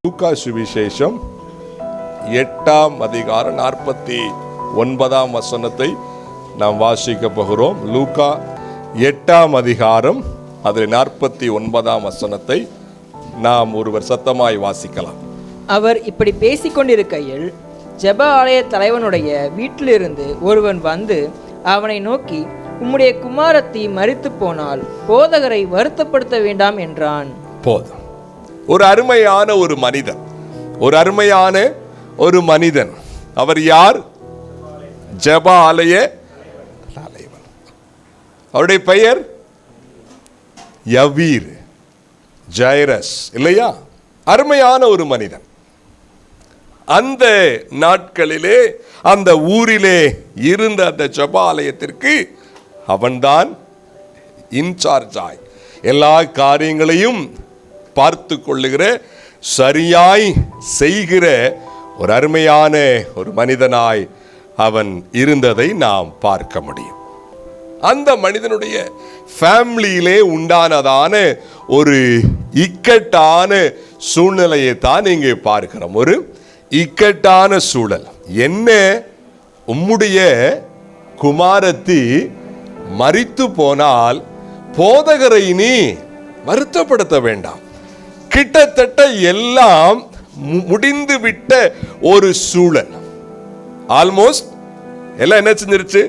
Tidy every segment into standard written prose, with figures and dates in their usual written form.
லூக்கா சுவிசேஷம் 8ஆம் அதிகாரம் 49ஆம் வசனத்தை நாம் வாசிக்க போகிறோம். லூக்கா 8ஆம் அதிகாரம் அதில் 49ஆம் வசனத்தை நாம் ஒருவர் சத்தமாய் வாசிக்கலாம். அவர் இப்படி பேசிக்கொண்டிருக்கையில் ஜெப ஆலய தலைவனுடைய வீட்டிலிருந்து ஒருவன் வந்து அவனை நோக்கி, உம்முடைய குமாரத்தி மரித்து போனால் போதகரை வருத்தப்படுத்த வேண்டாம் என்றான். போதும். ஒரு அருமையான ஒரு மனிதன். அவர் யார்? ஜெப ஆலய தலைவன். அவருடைய பெயர் யவீர், ஜைரஸ் இல்லையா? அருமையான ஒரு மனிதன். அந்த நாட்களிலே அந்த ஊரிலே இருந்த அந்த ஜெப ஆலயத்திற்கு அவன்தான் இன்சார்ஜாய் எல்லா காரியங்களையும் பார்த்து கொள்ளுகிற, சரியாய் செய்கிற ஒரு அருமையான ஒரு மனிதனாய் அவன் இருந்ததை நாம் பார்க்க முடியும். அந்த மனிதனுடைய ஃபேமிலியிலே உண்டானதான ஒரு இக்கட்டான சூழ்நிலையை தான் இங்கே பார்க்கிறோம். ஒரு இக்கட்டான சூழல் என்ன? உம்முடைய குமாரத்தி மரித்து போனால் போதகரை நீ வருத்தப்படுத்த வேண்டாம். கிட்டத்தட்ட எல்லாம் முடிந்து விட்ட ஒரு சூழல். ஆல்மோஸ்ட் எல்லாம் என்ன செஞ்சிருச்சு?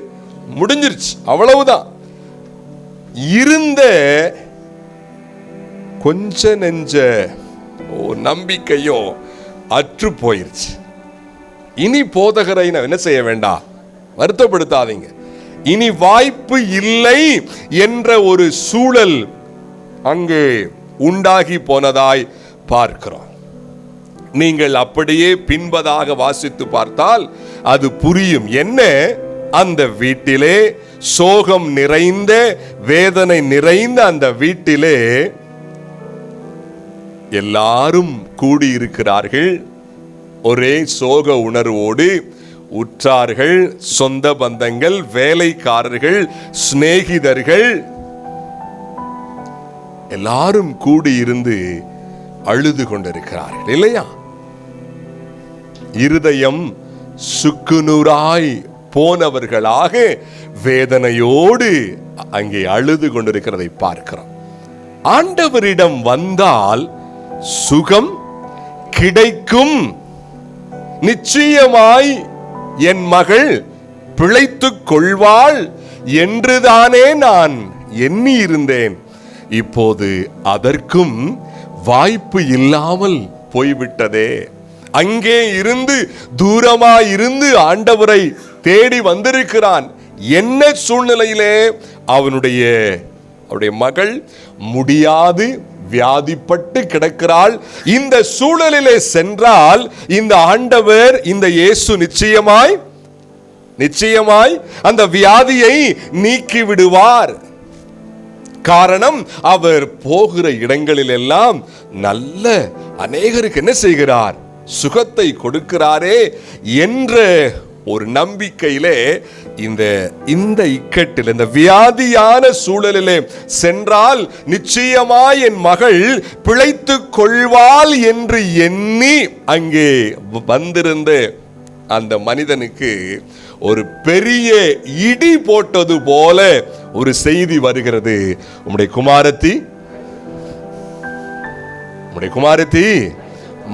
முடிஞ்சிருச்சு. அவ்வளவுதான். இருந்த கொஞ்ச நெஞ்ச நம்பிக்கையும் அற்று போயிருச்சு. இனி போதகரை என்ன செய்ய வேண்டாம், வருத்தப்படுத்தாதீங்க, இனி வாய்ப்பு இல்லை என்ற ஒரு சூழல் அங்கே உண்டாகி போனதாய் பார்க்கிறோம். நீங்கள் அப்படியே பின்பதாக வாசித்து பார்த்தால் அது புரியும். என்ன? அந்த வீட்டிலே சோகம் நிறைந்த, வேதனை நிறைந்த அந்த வீட்டிலே எல்லாரும் கூடியிருக்கிறார்கள். ஒரே சோக உணர்வோடு உற்றார்கள், சொந்த பந்தங்கள், வேலைக்காரர்கள், சிநேகிதர்கள் எல்லாரும் கூடியிருந்து அழுது கொண்டிருக்கிறார்கள் இல்லையா? இருதயம் சுக்குநூறாய் போனவர்களாக வேதனையோடு அங்கே அழுது கொண்டிருக்கிறதை பார்க்கிறோம். ஆண்டவரிடம் வந்தால் சுகம் கிடைக்கும், நிச்சயமாய் என் மகள் பிழைத்துக் கொள்வாள் என்றுதானே நான் எண்ணி இருந்தேன். இப்போது அதற்கும் வாய்ப்பு இல்லாமல் போய்விட்டதே. அங்கே இருந்து தூரமாயிருந்து ஆண்டவரை தேடி வந்திருக்கிறான். என்ன சூழ்நிலையிலே? அவனுடைய மகள் முடியாது, வியாதிப்பட்டு கிடக்கிறாள். இந்த சூழலிலே சென்றால் இந்த ஆண்டவர், இந்த இயேசு நிச்சயமாய் அந்த வியாதியை நீக்கி விடுவார். காரணம், அவர் போகிற இடங்களில் எல்லாம் நல்ல அநேகருக்கு என்ன செய்கிறார்? சுகத்தை கொடுக்கிறாரே என்ற ஒரு நம்பிக்கையிலே இந்த இக்கட்டில், இந்த வியாதியான சூழலிலே சென்றால் நிச்சயமாய் என் மகள் பிழைத்துக் கொள்வாள் என்று எண்ணி அங்கே வந்திருந்த அந்த மனிதனுக்கு ஒரு பெரிய இடி போட்டது போல ஒரு செய்தி வருகிறது. உம்முடைய குமாரத்தி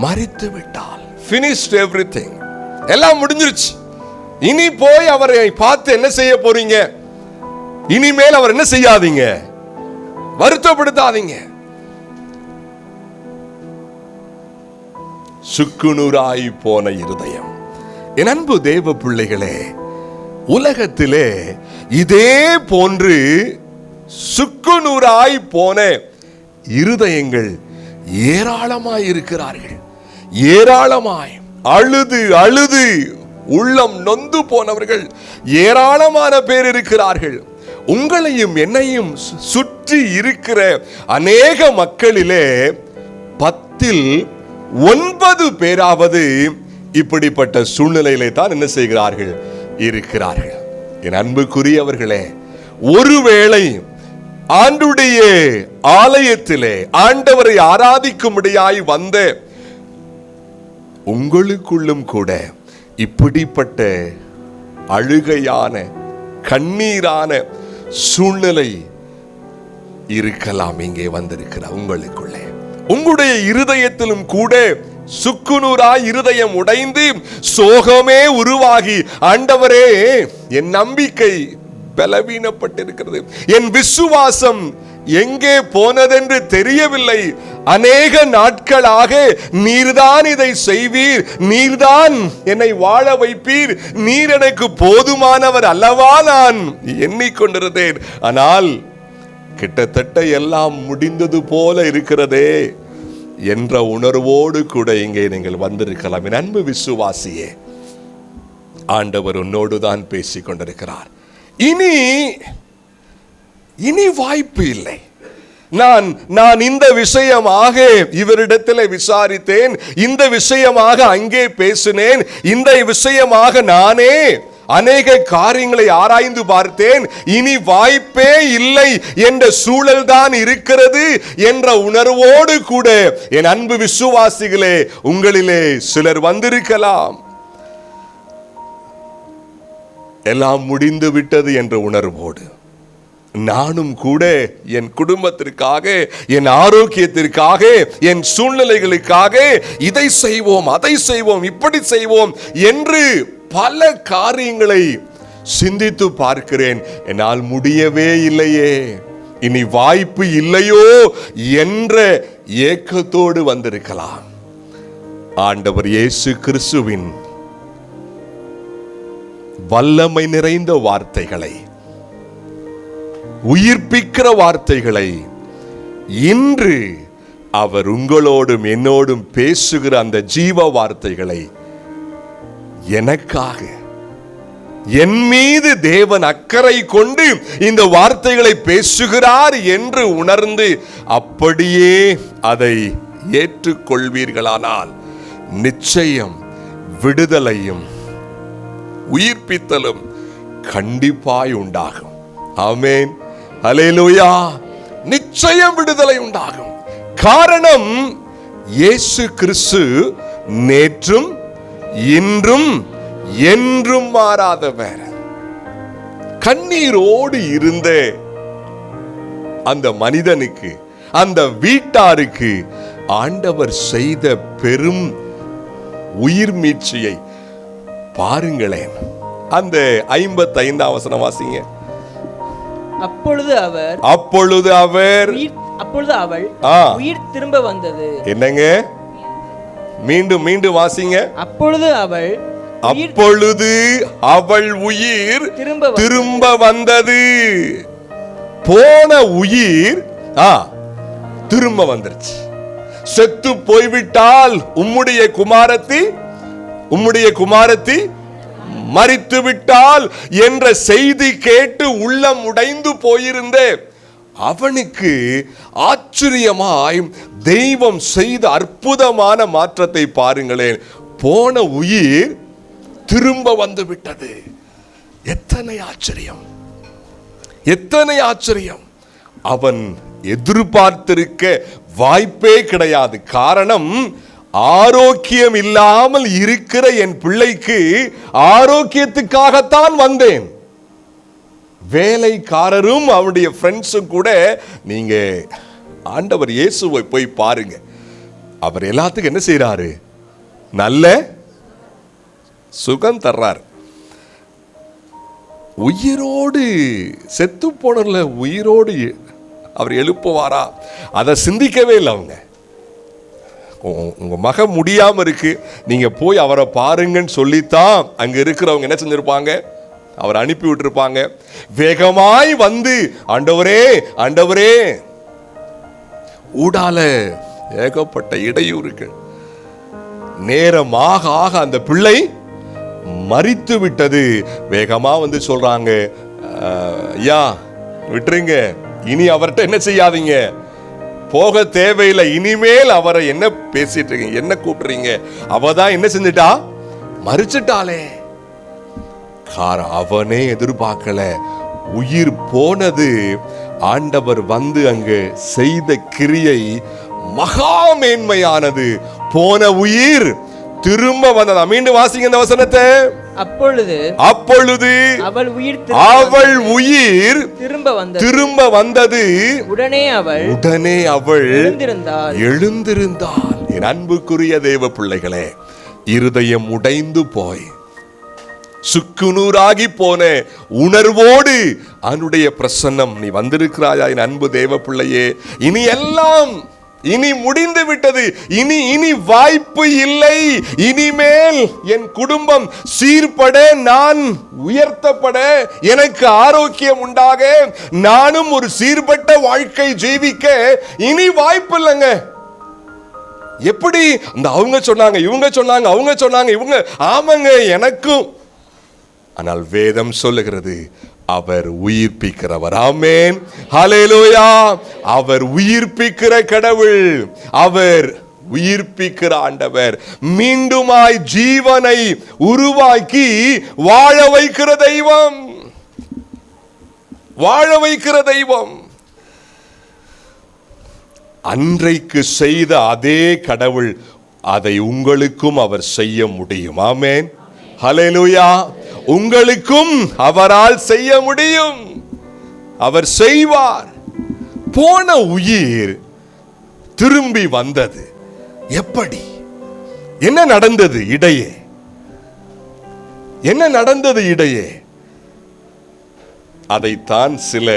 மரித்து விட்டாள். finished everything. எல்லாம் முடிஞ்சிருச்சு. இனி போய் அவரை பார்த்து என்ன செய்ய போறீங்க? இனிமேல் அவர் என்ன செய்யாதீங்க, வருத்தப்படுத்தாதீங்க. சுக்குநூறாய் போன இருதயம். என் அன்பு தேவ பிள்ளைகளே, உலகத்திலே இதே போன்று சுக்குநூறாய் போன இருதயங்கள் ஏராளமாய் இருக்கிறார்கள். ஏராளமாய் அழுது உள்ளம் நொந்து போனவர்கள் ஏராளமான பேர் இருக்கிறார்கள். உங்களையும் என்னையும் சுற்றி இருக்கிற அநேக மக்களிலே 10ல் 9 பேராவது இப்படிப்பட்ட சூழ்நிலையிலே தான் என்ன செய்கிறார்கள்? இருக்கிறார்கள். என் அன்புக்குரியவர்களே, ஒருவேளை ஆண்டுடைய ஆலயத்திலே ஆண்டவரை ஆராதிக்கும்படியாய் வந்த உங்களுக்குள்ளும் கூட இப்படிப்பட்ட அழுகையான கண்ணீரான சூழ்நிலை இருக்கலாம். இங்கே வந்திருக்கிற உங்களுக்குள்ளே உங்களுடைய இருதயத்திலும் கூட சுக்குநூறாய் இருதயம் உடைந்து சோகமே உருவாகி, ஆண்டவரே என் நம்பிக்கை பலவீனப்பட்டிருக்கிறது, என் விசுவாசம் எங்கே போனதென்று தெரியவில்லை, அநேக நாட்களாக நீர்தான் இதை செய்வீர், நீர்தான் என்னை வாழ வைப்பீர், நீர் எனக்கு போதுமானவர் அல்லவா நான் எண்ணிக்கொண்டிருந்தேன். ஆனால் கிட்டத்தட்ட எல்லாம் முடிந்தது போல இருக்கிறதே என்ற உணர்வோடு கூட இங்கே நீங்கள் வந்திருக்கலாம். என் அன்பு விசுவாசியே, ஆண்டவர் உன்னோடு தான் பேசிக் கொண்டிருக்கிறார். இனி வாய்ப்பு இல்லை. நான் இந்த விஷயமாக இவரிடத்தில் விசாரித்தேன், இந்த விஷயமாக அங்கே பேசினேன், இந்த விஷயமாக நானே அநேக காரியங்களை ஆராய்ந்து பார்த்தேன், இனி வாய்ப்பே இல்லை என்ற சூழல் தான் இருக்கிறது என்ற உணர்வோடு கூட என் அன்பு விசுவாசிகளே, உங்களிலே சிலர் வந்திருக்கலாம். எல்லாம் முடிந்து விட்டது என்ற உணர்வோடு நானும் கூட என் குடும்பத்திற்காக, என் ஆரோக்கியத்திற்காக, என் சூழ்நிலைகளுக்காக இதை செய்வோம், அதை செய்வோம், இப்படி செய்வோம் என்று பல காரியங்களை சிந்தித்து பார்க்கிறேன். என்னால் முடியவே இல்லையே, இனி வாய்ப்பு இல்லையோ என்ற ஏக்கத்தோடு வந்திருக்கலாம். ஆண்டவர் இயேசு கிறிஸ்துவின் வல்லமை நிறைந்த வார்த்தைகளை, உயிர்ப்பிக்கிற வார்த்தைகளை இன்று அவர் உங்களோடும் என்னோடும் பேசுகிற அந்த ஜீவ வார்த்தைகளை எனக்காக, என் மீது தேவன் அக்கறை கொண்டு இந்த வார்த்தைகளை பேசுகிறார் என்று உணர்ந்து அப்படியே அதை ஏற்றுக்கொள்வீர்களானால் நிச்சயம் விடுதலையும் உயிர்ப்பித்தலும் கண்டிப்பாய் உண்டாகும். ஆமென், அல்லேலூயா. நிச்சயம் விடுதலை உண்டாகும். காரணம், இயேசு கிறிஸ்து நேற்றும் இன்றும் என்றும் மாறாதவர். கண்ணீரோடு இருந்த அந்த மனிதனுக்கு, அந்த வீட்டாருக்கு ஆண்டவர் செய்த பெரும் உயிர் மீட்சியை பாருங்களேன். அந்த 55 வசனம் வாசிங்க. அப்பொழுது அவள் உயிர் திரும்ப வந்தது. என்னங்க, மீண்டும் மீண்டும் வாசிங்க. அப்பொழுது அவள் உயிர் திரும்ப வந்தது. போன உயிர் திரும்ப வந்துருச்சு. செத்து போய்விட்டால் உம்முடைய குமாரத்தி மரித்து விட்டால் என்ற செய்தி கேட்டு உள்ளம் உடைந்து போயிருந்த அவனுக்கு ஆச்சரியமாய் தெய்வம் செய்த அற்புதமான மாற்றத்தை பாருங்களேன். போன உயிர் திரும்ப வந்து விட்டது. எத்தனை ஆச்சரியம், எத்தனை ஆச்சரியம். அவன் எதிர்பார்த்திருக்க வாய்ப்பே கிடையாது. காரணம், ஆரோக்கியம் இல்லாமல் இருக்கிற என் பிள்ளைக்கு ஆரோக்கியத்துக்காகத்தான் வந்தேன். வேலைக்காரரும் அவருடைய ஃப்ரெண்ட்ஸும் கூட, நீங்க ஆண்டவர் இயேசுவை போய் பாருங்க, அவர் எல்லாத்துக்கும் என்ன செய்யறாரு? நல்ல சுகம் தர்றார். உயிரோடு செத்து போனல உயிரோடு அவர் எழுப்புவாரா? அதை சிந்திக்கவே இல்லை அவங்க. உங்க மக முடியாம இருக்கு, நீங்க போய் அவரை பாருங்கன்னு சொல்லித்தான் அங்க இருக்கிறவங்க என்ன செஞ்சிருப்பாங்க? அவர் அனுப்பி விட்டுருப்பாங்க. வேகமாய் வந்து, ஆண்டவரே ஆண்டவரே, ஊடால ஏகப்பட்ட இடையூறுகள். நேரமாக ஆக அந்த பிள்ளை மரித்து விட்டது. வேகமா வந்து சொல்றாங்க, ஐயா விட்டுருங்க, இனி அவர்கிட்ட என்ன செய்யாதீங்க, போக தேவையில்லை, இனிமேல் அவரை என்ன பேசிட்டு இருக்கீங்க, என்ன கூப்பிடுறீங்க, அவதான் என்ன செஞ்சிட்டா, மரிச்சிட்டாளே. அவனே எதிர்பார்க்கல, உயிர் போனது ஆண்டவர் வந்து அங்கு செய்த கிரியை மகா மேன்மையானது. போன உயிர் திரும்ப வந்ததா. மீண்டும் வாசிங்க இந்த வசனத்தை. அப்பொழுது அவள் உயிர் திரும்ப வந்தது. உடனே அவள் எழுந்திருந்தாள். என் அன்புக்குரிய தேவ பிள்ளைகளே, இருதயம் உடைந்து போய் சுக்குநூறாகி போன உணர்வோடு அவனுடைய பிரசன்னம் நீ வந்திருக்கிறாயா என் அன்பு தேவ பிள்ளையே? இனி முடிந்து விட்டது. இனி வாய்ப்பு இல்லை. இனிமேல் என் குடும்பம் சீர்பட, நான் உயர்த்தப்பட, எனக்கு ஆரோக்கியம் உண்டாக, நானும் ஒரு சீர்பட்ட வாழ்க்கை ஜீவிக்க இனி வாய்ப்பு இல்லைங்க. எப்படி அந்த அவங்க சொன்னாங்க, இவங்க சொன்னாங்க, அவங்க சொன்னாங்க, இவங்க ஆமாங்க எனக்கும். ஆனால் வேதம் சொல்லுகிறது அவர் உயிர்ப்பிக்கிறவர். ஆமென், ஹல்லேலூயா. அவர் உயிர்ப்பிக்கிற கடவுள், அவர் உயிர்ப்பிக்கிற ஆண்டவர், மீண்டுமாய் ஜீவனை உருவாக்கி வாழ வைக்கிற தெய்வம், வாழ வைக்கிற தெய்வம். அன்றைக்கு செய்த அதே கடவுள் அதை உங்களுக்கும் அவர் செய்ய முடியும். ஆமென், ஹல்லேலூயா. உங்களுக்கும் அவரால் செய்ய முடியும். அவர் செய்வார். போன உயிர் திரும்பி வந்தது. எப்படி? என்ன நடந்தது இடையே? என்ன நடந்தது இடையே? அதைத்தான் சில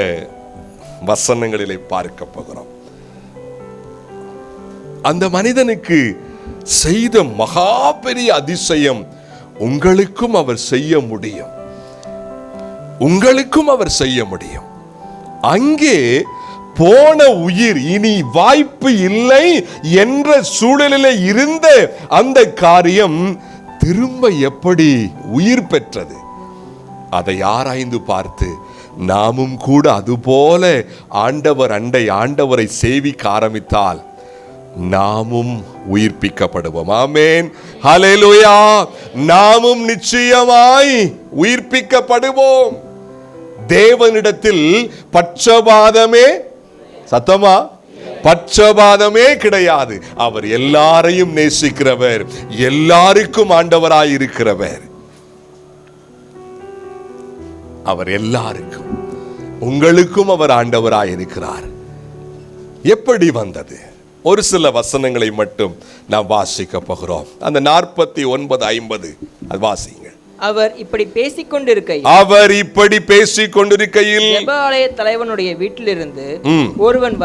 வசனங்களிலே பார்க்க போகிறோம். அந்த மனிதனுக்கு செய்த மகா பெரிய அதிசயம் உங்களுக்கும் அவர் செய்ய முடியும். உங்களுக்கும் அவர் செய்ய முடியும். அங்கே போன உயிர் இனி வாய்ப்பு இல்லை என்ற சூழலில் இருந்த அந்த காரியம் திரும்ப எப்படி உயிர் பெற்றது? அதை ஆராய்ந்து பார்த்து நாமும் கூட அதுபோல ஆண்டவர் அண்டை ஆண்டவரை சேவிக்க ஆரம்பித்தால் நாமும் உயிர்ப்பிக்கப்படுவோம். ஆமென், ஹல்லேலூயா. நாமும் நிச்சயமாய் உயிர்ப்பிக்கப்படுவோம். தேவனிடத்தில் பட்சபாதமே, சத்தமா, பட்சபாதமே கிடையாது. அவர் எல்லாரையும் நேசிக்கிறவர், எல்லாருக்கும் ஆண்டவராய் இருக்கிறவர். அவர் எல்லாருக்கும், உங்களுக்கும் அவர் ஆண்டவராய் இருக்கிறார். எப்படி வந்தது? ஒரு சில வசனங்களை மட்டும் நாம் வாசிக்க போகிறோம். அந்த 49-50 அது வாசிங்க. அவர் இப்படி பேசிக்கொண்டிருக்கையில் ஜெப ஆலய தலைவனுடைய வீட்டிலிருந்து ஒருவன்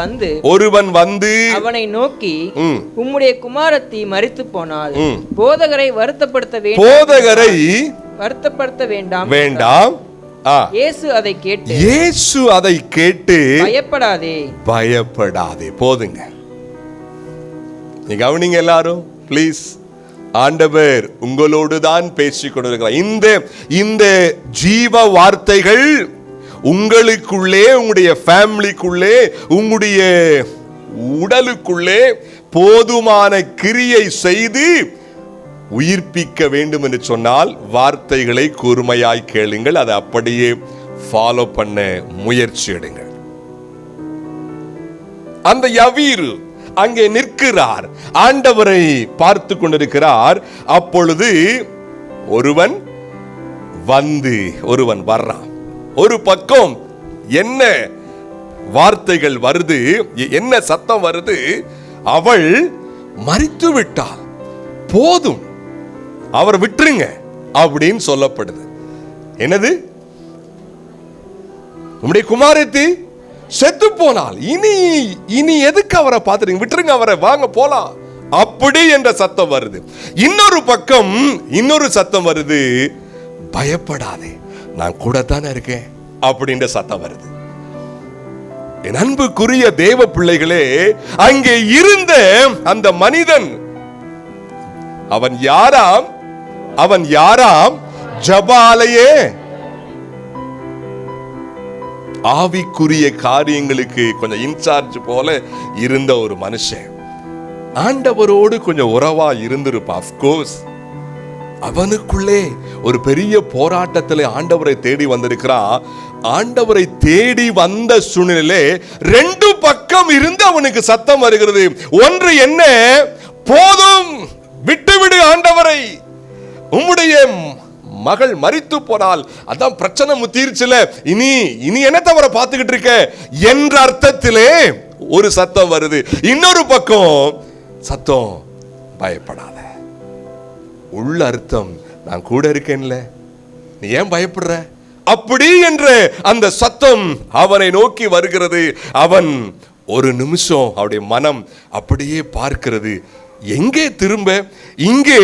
வந்து அவனை நோக்கி, உம்முடைய குமாரத்தி மரித்து போனால் போதகரை வருத்தப்படுத்த வேண்டாம். இயேசு அதை கேட்டு பயப்படாதே. போதுங்க, நீ கவனிங்க எல்லாரும் ப்ளீஸ். ஆண்டவர் உங்களோடு தான் பேசிக் கொண்டிருக்கிறார். இந்த ஜீவ வார்த்தைகள் உங்களுக்குள்ளே, உங்களுடைய ஃபேமிலிக்குள்ளே, உங்களுடைய உடலுக்குள்ளே போதுமான கிரியை செய்து உயிர்ப்பிக்க வேண்டும் என்று சொன்னால் வார்த்தைகளை கூர்மையாய் கேளுங்கள். அதை அப்படியே ஃபாலோ பண்ண முயற்சி எடுங்கள். அந்த யவீரு அங்கே நிற்கிறார், ஆண்டவரை பார்த்து கொண்டிருக்கிறார். அப்பொழுது ஒருவன் வர்றான். ஒரு பக்கம் என்ன வார்த்தைகள் வருது, என்ன சத்தம் வருது? அவள் மரித்து விட்டாள், போதும், அவர் விட்டுருங்க அப்படின்னு சொல்லப்படுது. என்னது? உம்முடைய குமாரத்தி செத்து போனால் இனி எதுக்கு அவரை பார்த்துறீங்க? விட்டுருங்க அவரை, வாங்க போலாம், அப்படி என்ற சத்தம் வருது. இன்னொரு பக்கம் இன்னொரு சத்தம் வருது, பயப்படாதே, நான் கூட தானே இருக்கேன் அப்படின்ற சத்தம் வருது. என் அன்புக்குரிய தேவ பிள்ளைகளே, அங்கே இருந்த அந்த மனிதன் அவன் யாராம்? ஜெப ஆலய ஆவிக்குரிய காரியங்களுக்கு கொஞ்சம் இன்சார்ஜ் போல இருந்த ஒரு மனுஷன். ஆண்டவரோடு கொஞ்சம் உறவா இருந்திருப்பா. அஃப்கோர்ஸ் அவனுக்குள்ளே ஒரு பெரிய போராட்டத்தில் ஆண்டவரை தேடி வந்திருக்கிறான். ஆண்டவரை தேடி வந்த சூழ்நிலையிலே ரெண்டு பக்கம் இருந்து அவனுக்கு சத்தம் வருகிறது. ஒன்று என்ன? போதும், விட்டுவிடு ஆண்டவரை, உம்முடைய மகள் மரித்து போனால் அதான் பிரச்சனை முத்தீர்ச்சில, இனி என்ன தவிர பார்த்துக்கிட்டு இருக்க என்ற அர்த்தத்திலே ஒரு சத்தம் வருது. இன்னொரு பக்கம் சத்தம், பயப்படாத. உள்ள அர்த்தம், நான் கூட இருக்கேன்ல, நீ ஏன் பயப்படுற? அப்படி என்ற அந்த சத்தம் அவனை நோக்கி வருகிறது. அவன் ஒரு நிமிஷம் அவருடைய மனம் அப்படியே பார்க்கிறது. எங்கே திரும்ப? இங்கே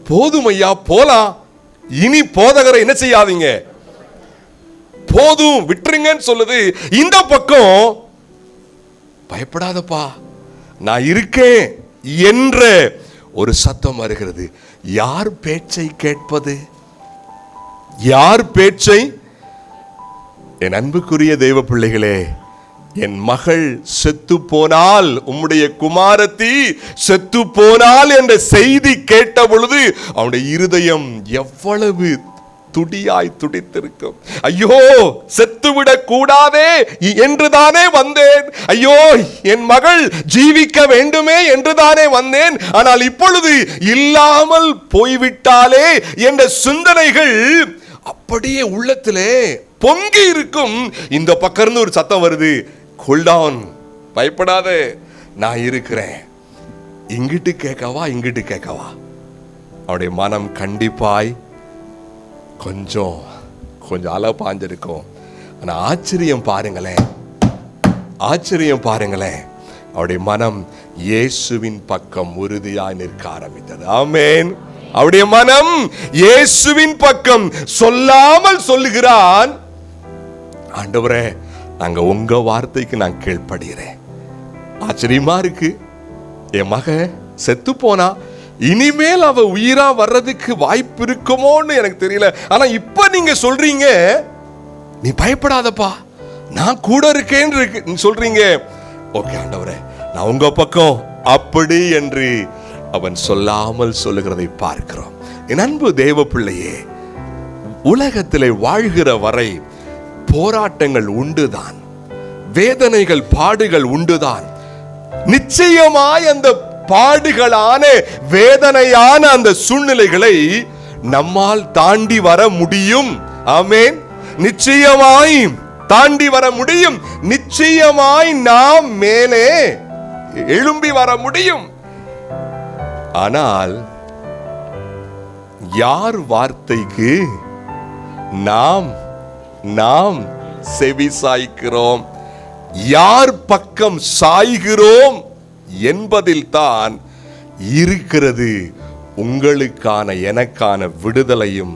போதும் ஐயா, போலாம், இனி போதகரை என்ன செய்யாதீங்க, போதும் விட்டுருங்கன்னு சொல்லுது. இந்த பக்கம் பயப்படாதப்பா, நான் இருக்கேன் என்ற ஒரு சத்தம் வருகிறது. யார் பேச்சை கேட்பது? யார் பேச்சை? என் அன்புக்குரிய தெய்வ பிள்ளைகளே, என் மகள் செத்து போனால், உம்முடைய குமாரத்தி செத்து போனால் என்ற செய்தி கேட்ட பொழுது அவனுடைய இருதயம் எவ்வளவு துடியாய் துடித்திருக்கும். ஐயோ, செத்துவிடக் கூடாதே என்றுதானே வந்தேன், ஐயோ என் மகள் ஜீவிக்க வேண்டுமே என்றுதானே வந்தேன், ஆனால் இப்பொழுது இல்லாமல் போய்விட்டாலே என்ற சிந்தனைகள் அப்படியே உள்ளத்திலே பொங்கி இருக்கும். இந்த பக்கம் ஒரு சத்தம் வருது, கூல் டவுன், பயப்படாத, நான் இருக்கிறேன். இங்கிட்டு கேட்கவா இங்கிட்டு கேட்கவா? அவருடைய மனம் கண்டிப்பாய் கொஞ்சம் அல பாஞ்சிருக்கும். ஆனா ஆச்சரியம் பாருங்களேன், ஆச்சரியம் பாருங்களேன், அவருடைய மனம் இயேசுவின் பக்கம் உறுதியாய் நிற்க ஆரம்பித்தது. ஆமென். அவருடைய மனம் இயேசுவின் பக்கம். சொல்லாமல் சொல்லுகிறான், ஆண்டவரே, நாங்க உங்க வார்த்தைக்கு நான் கீழ்ப்படுகிறேன். ஆச்சரியமா இருக்கு. என் மக செத்து போனா, இனிமேல் அவ உயிரா வர்றதுக்கு வாய்ப்பு இருக்குமோன்னு எனக்கு தெரியல. ஆனா இப்ப நீங்க சொல்றீங்க, நீ பயப்படாதப்பா, நான் கூட இருக்கேன்னு சொல்றீங்க. ஓகே ஆண்டவரே, நான் உங்க பக்கம் அப்படி என்று அவன் சொல்லாமல் சொல்லுகிறதை பார்க்கிறோம். என் அன்பு தேவ பிள்ளையே, உலகத்திலே வாழ்கிற வரை போராட்டங்கள் உண்டுதான், வேதனைகள் பாடுகள் உண்டுதான். நிச்சயமாய் அந்த பாடுகளான வேதனையான அந்த சூழ்நிலைகளை நம்மால் தாண்டி வர முடியும். ஆமென். நிச்சயமாய் தாண்டி வர முடியும். நிச்சயமாய் நாம் மேலே எழும்பி வர முடியும். ஆனால் யார் வார்த்தைக்கு நாம் செவி சாய்க்கிறோம், யார் பக்கம் சாய்கிறோம் என்பதில் தான் இருக்கிறது உங்களுக்கான எனக்கான விடுதலையும்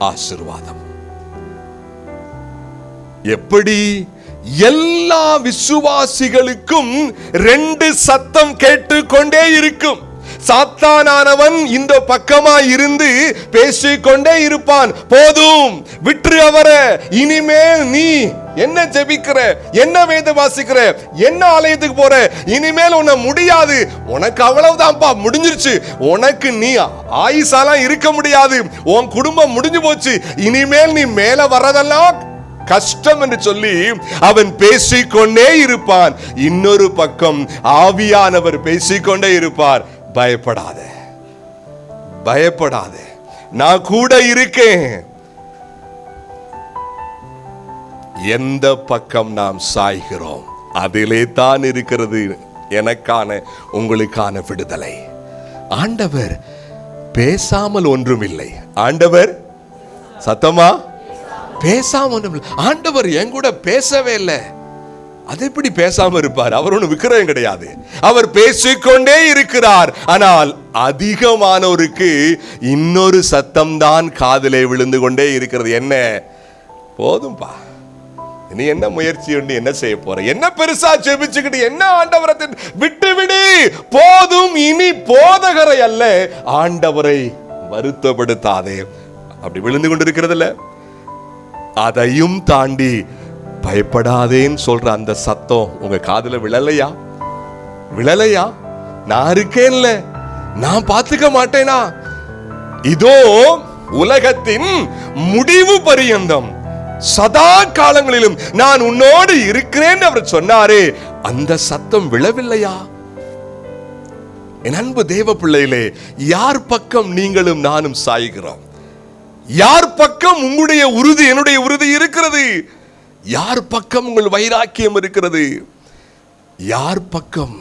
ஆசீர்வாதம். எப்படி? எல்லா விசுவாசிகளுக்கும் ரெண்டு சத்தம் கேட்டுக்கொண்டே இருக்கும். சாத்தானானவன் இந்த பக்கமா இருந்து பேசிக்கொண்டே இருப்பான், போதும் விட்டு அவரை, இனிமேல் நீ என்ன ஜெபிக்கிற, என்ன வேத வாசிக்கிற, என்ன ஆலயத்துக்கு போற, இனிமேல் உன்னை முடியாது, உனக்கு அவ்வளவுதான்ப்பா, முடிஞ்சிருச்சு, உனக்கு நீ ஆயுசாலாம் இருக்க முடியாது, உன் குடும்பம் முடிஞ்சு போச்சு, இனிமேல் நீ மேல வர்றதெல்லாம் கஷ்டம் என்று சொல்லி அவன் பேசிக்கொண்டே இருப்பான். இன்னொரு பக்கம் ஆவியானவர் பேசிக்கொண்டே இருப்பார், பயப்படாத, பயப்படாத, நான் கூட இருக்கேன். எந்த பக்கம் நாம் சாய்கிறோம் அதிலே தான் இருக்கிறது எனக்கான உங்களுக்கான விடுதலை. ஆண்டவர் பேசாமல் ஒன்றுமில்லை. ஆண்டவர் சத்தமா பேசாம ஒன்றும் இல்லை. ஆண்டவர் என் கூட பேசவே இல்லை, அது எப்படி பேசாம இருப்பார்? அவர் ஒன்றும் விக்கிரகம் கிடையாது, அவர் பேசிக்கொண்டே இருக்கிறார். ஆனால் அதிகமானோருக்கு இன்னொரு சத்தம் தான் காதிலே விழுந்து கொண்டே இருக்கிறது. என்ன? போதும்பா, நீ என்ன முயற்சி உண்டு, என்ன செய்ய போற, என்ன பெருசா ஜெபிச்சுக்கிட்டு என்ன ஆண்டவரை விட்டு விடு, போதும், இனி போதகரை அல்ல ஆண்டவரை வருத்தப்படுத்தாதே. அப்படி விழுந்து கொண்டிருக்கிறது இல்ல. அதையும் தாண்டி பயப்படாதேன்னு சொல்ற அந்த சத்தம் உங்க காதுல விழலையா? விழலையா? நான் இருக்கேன்ல, நான் பார்த்துக்க மாட்டேனா? இதோ உலகத்தின் முடிவு பரியந்தம் சதா காலங்களிலும் நான் உன்னோடு இருக்கிறேன் அவர் சொன்னாரே, அந்த சத்தம் விழவில்லையா? என் அன்பு தேவ பிள்ளைகளே, யார் பக்கம் நீங்களும் நானும் சாய்கிறோம்? யார் பக்கம் உங்களுடைய உறுதி, என்னுடைய உறுதி இருக்கிறது? யார் பக்கம் உங்கள் வைராக்கியம் இருக்கிறது? யார் பக்கம்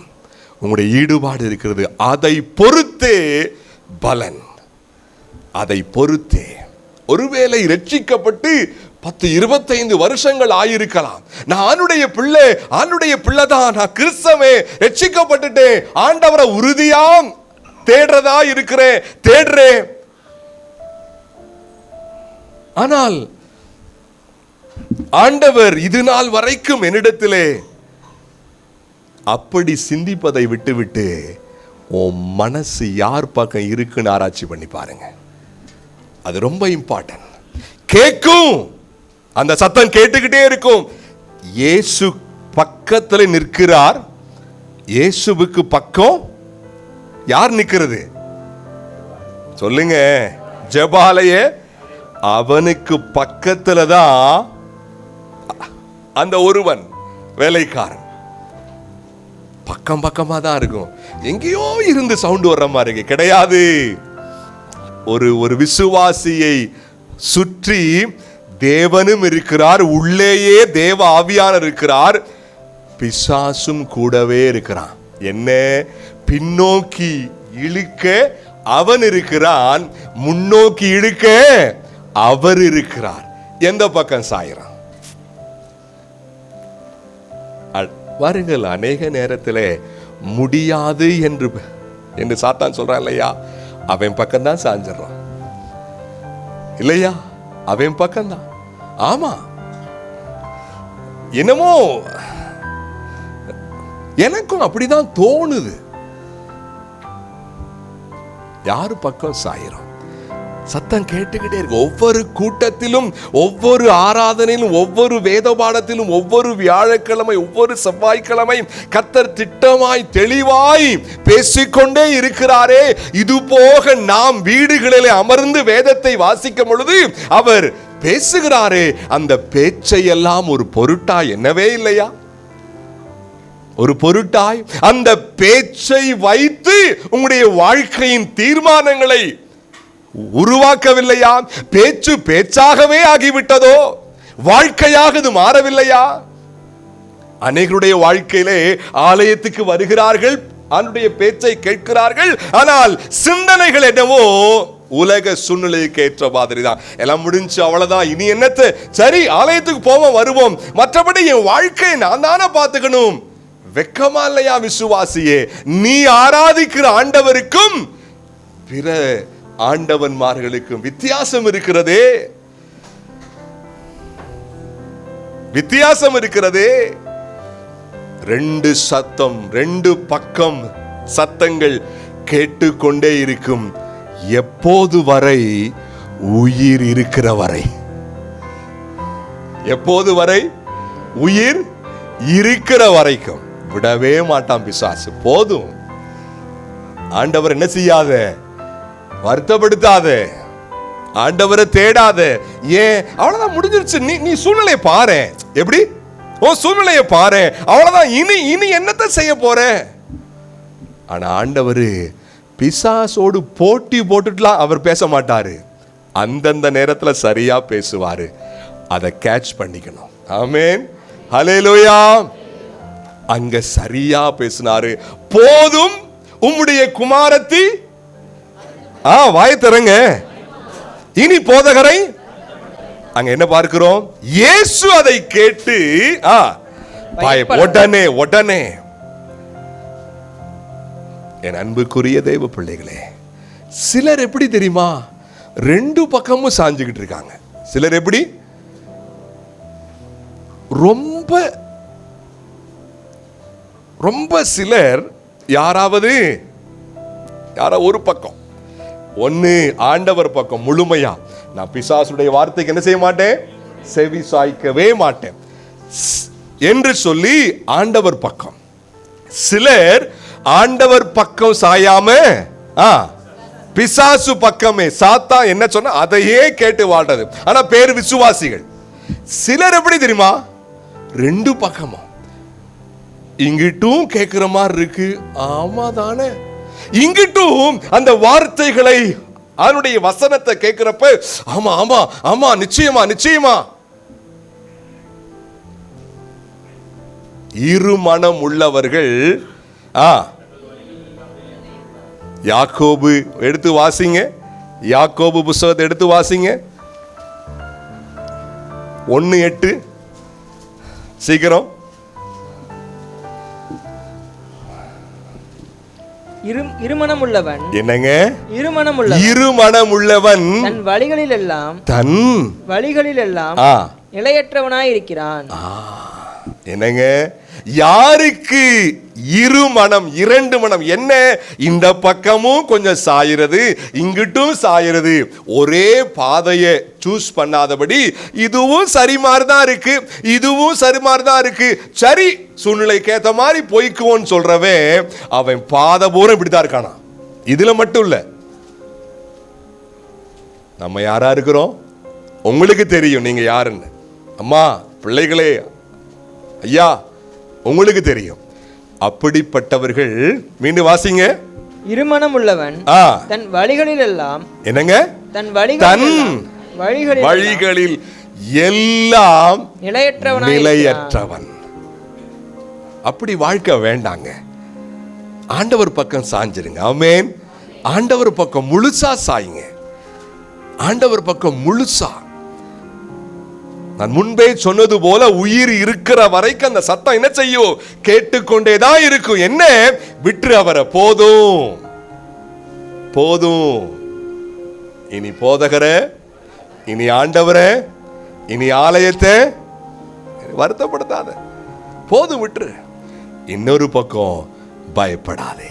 உங்களுடைய ஈடுபாடு இருக்கிறது? அதை பொறுத்தே பலன், அதை பொறுத்தே. ஒருவேளை ரட்சிக்கப்பட்டு 10-25 வருஷங்கள் ஆயிருக்கலாம். நான் ஆண்டுடைய பிள்ளை தான், நான் கிறிஸ்தவே, ரட்சிக்கப்பட்டுட்டேன், ஆண்டவரை உறுதியாம் தேடுறதா இருக்கிறேன், தேடுறேன். ஆனால் ஆண்டவர் இது நாள் வரைக்கும் என்னிடத்திலே அப்படி சிந்திப்பதை விட்டுவிட்டு உன் மனசு யார் பக்கம் இருக்குன்னு ஆராய்ச்சி பண்ணி பாருங்க. அது ரொம்ப இம்பார்ட்டன்ட். கேட்கும், அந்த சத்தம் கேட்டுக்கிட்டே இருக்கும். இயேசு பக்கத்தில் நிற்கிறார். இயேசுவுக்கு பக்கம் யார் நிற்கிறது சொல்லுங்க? ஜெபாலய. அவனுக்கு பக்கத்துல தான் அந்த ஒருவன் வேலைக்காரன். பக்கம் பக்கமா தான் இருக்கும். எங்கேயோ இருந்து சவுண்ட் வர்ற மாதிரி கிடையாது. ஒரு விசுவாசியை சுற்றி தேவனும் இருக்கிறார், உள்ளேயே தேவ ஆவியானவர் இருக்கிறார், பிசாசும் கூடவே இருக்கிறான். என்ன? பின்னோக்கி இழுக்க அவன் இருக்கிறான், முன்னோக்கி இழுக்க அவர் இருக்கிறார். எந்த பக்கம் சாயிறான்? வாருங்கள், அநேக நேரத்தில் முடியாது என்று சாத்தான் சொல்றான் இல்லையா, அவன் பக்கம் தான் சாஞ்சிடறான் இல்லையா? அவன் பக்கம்தான். ஆமா, என்னமோ எனக்கும் அப்படிதான் தோணுது. யாரு பக்கம் சாயிரும்? சத்தம் கேட்டுக்கிட்டே இருக்கு. ஒவ்வொரு கூட்டத்திலும், ஒவ்வொரு ஆராதனையிலும், ஒவ்வொரு வேத பாடத்திலும், ஒவ்வொரு வியாழக்கிழமை, ஒவ்வொரு செவ்வாய்க்கிழமை கர்த்தர் திட்டமாய் தெளிவாய் பேசிக்கொண்டே இருக்கிறாரே. இது போக நாம் வீடுகளிலே அமர்ந்து வேதத்தை வாசிக்கும் பொழுது அவர் பேசுகிறாரே, அந்த பேச்சை எல்லாம் ஒரு பொருட்டாய் என்னவே இல்லையா? ஒரு பொருட்டாய் அந்த பேச்சை வைத்து உங்களுடைய வாழ்க்கையின் தீர்மானங்களை உருவாக்கவில்லையா? பேச்சு பேச்சாகவே ஆகிவிட்டதோ? வாழ்க்கையாக இது மாறவில்லையா? அநேகருடைய வாழ்க்கையிலே ஆலயத்துக்கு வருகிறார்கள், அவனுடைய பேச்சை கேட்கிறார்கள், ஆனால் சிந்தனைகள் என்னவோ உலக சூழ்நிலைக்கு ஏற்ற மாதிரி தான். எல்லாம் முடிஞ்சு, அவ்வளவுதான், இனி என்னத்தை, சரி ஆலயத்துக்கு போவோம் வருவோம், மற்றபடி என் வாழ்க்கையை நான் தானே பார்த்துக்கணும். வெக்கமா இல்லையா விசுவாசியே? நீ ஆராதிக்கிற ஆண்டவருக்கும் பிற ஆண்டவன்மார்களுக்கும் வித்தியாசம் இருக்கிறதே, வித்தியாசம் இருக்கிறதே. ரெண்டு சத்தம், ரெண்டு பக்கம் சத்தங்கள் கேட்டுக்கொண்டே இருக்கும். எப்போது வரை? உயிர் இருக்கிற வரை. எப்போது வரை? உயிர் இருக்கிற வரைக்கும் விடவே மாட்டான் பிசாசு. போதும், ஆண்டவர் என்ன செய்யாத, வருத்தப்படுத்தாத, ஆண்டவரை தேடாத. ஏன்? அவ்வளவுதான், முடிஞ்சிருச்சு. நீ சூழ்நிலையை பாரு. எப்படி? ஓ, சூழ்நிலையை பாரு, அவ்வளவுதான். இனி என்னத்தை செய்ய போற? ஆனா ஆண்டவர் பிசாசோடு போட்டி போட்டுட்டுலாம் அவர் பேச மாட்டாரு. அந்தந்த நேரத்தில் சரியா பேசுவாரு. அதை கேட்ச் பண்ணிக்கணும். ஆமென், ஹல்லேலூயா. அங்க சரியா பேசினாரு. போதும், உம்முடைய குமாரத்தி, வாய் தரங்க, இனி போதகரை. அங்க என்ன பார்க்கிறோம்? இயேசு அதை கேட்டு உடனே. என் அன்புக்குரிய தேவ பிள்ளைகளே, சிலர் எப்படி தெரியுமா? ரெண்டு பக்கமும் சாஞ்சுக்கிட்டு இருக்காங்க. சிலர் எப்படி? ரொம்ப சிலர் யாராவது ஒரு பக்கம், ஒன்னு ஆண்டவர் பக்கம் முழுமையா, நான் பிசாசுடைய வார்த்தைக்கு என்ன செய்ய மாட்டேன், செவி சாய்க்கவே மாட்டேன் என்று சொல்லி ஆண்டவர் பக்கம். சிலர் ஆண்டவர் பக்கம் சாயாம பிசாசு பக்கமே, சாத்தா என்ன சொன்ன அதையே கேட்டு வாழ்றது. ஆனா பேர் விசுவாசிகள். சிலர் எப்படி தெரியுமா, ரெண்டு பக்கமும் இங்கிட்டும் கேட்கிற மாதிரி இருக்கு, ஆமா தானே, இங்கிட்டும் அந்த வார்த்தைகளை அவனுடைய வசனத்தை கேட்கிறப்ப ஆமா ஆமா ஆமா நிச்சயமா நிச்சயமா. இருமனம் உள்ளவர்கள் யாக்கோபு எடுத்து வாசிங்க, யாக்கோபு புத்தகத்தை எடுத்து வாசிங்க, 1:8 சீக்கிரம். இருமனம் உள்ளவன் என்னங்க, இருமனம் உள்ளவன் தன் வழிகளில் எல்லாம் நிலையற்றவனாய் இருக்கிறான். என்னங்க, யாருக்கு இருமனம், இரண்டு மனம், என்ன இந்த பக்கமும் கொஞ்சம் சாயிறது இங்கிட்டும் சாயிறது, ஒரே பாதையை சூஸ் பண்ணாதபடி இதுவும் சரி மாதிரி தான் இருக்கு இதுவும் சரி மாதிரி தான் இருக்கு, சரி சூழ்நிலைக்கு ஏத்த மாதிரி போய்க்குவோன்னு சொல்றவன் அவன் பாதை பூரா இப்படித்தான் இருக்கானா. இதுல மட்டும் இல்ல, நம்ம யாரா இருக்கிறோம் உங்களுக்கு தெரியும், நீங்க யாருன்னு. அம்மா, பிள்ளைகளே, ஐயா, உங்களுக்கு தெரியும். அப்படிப்பட்டவர்கள், மீண்டும் வாசிங்க, இருமனம் உள்ளவன் தன் வழிகளில் எல்லாம், என்னங்க, தன் வழிகளில் எல்லாம் நிலையற்றவன். அப்படி வாழ்க்கை வேண்டாங்க. ஆண்டவர் பக்கம் சாஞ்சிருங்க. ஆமென். ஆண்டவர் பக்கம் முழுசா சாயுங்க. ஆண்டவர் பக்கம் முழுசா. நான் முன்பே சொன்னது போல உயிர் இருக்கிற வரைக்கும் அந்த சத்தம் என்ன செய்யும், கேட்டுக்கொண்டேதான் இருக்கும். என்ன, விட்டு அவரை, போதும் போதும், இனி போதகரே, இனி ஆண்டவரே, இனி ஆலயத்தை வருத்தப்படுத்தாத, போதும் விட்டு. இன்னொரு பக்கம் பயப்படாதே.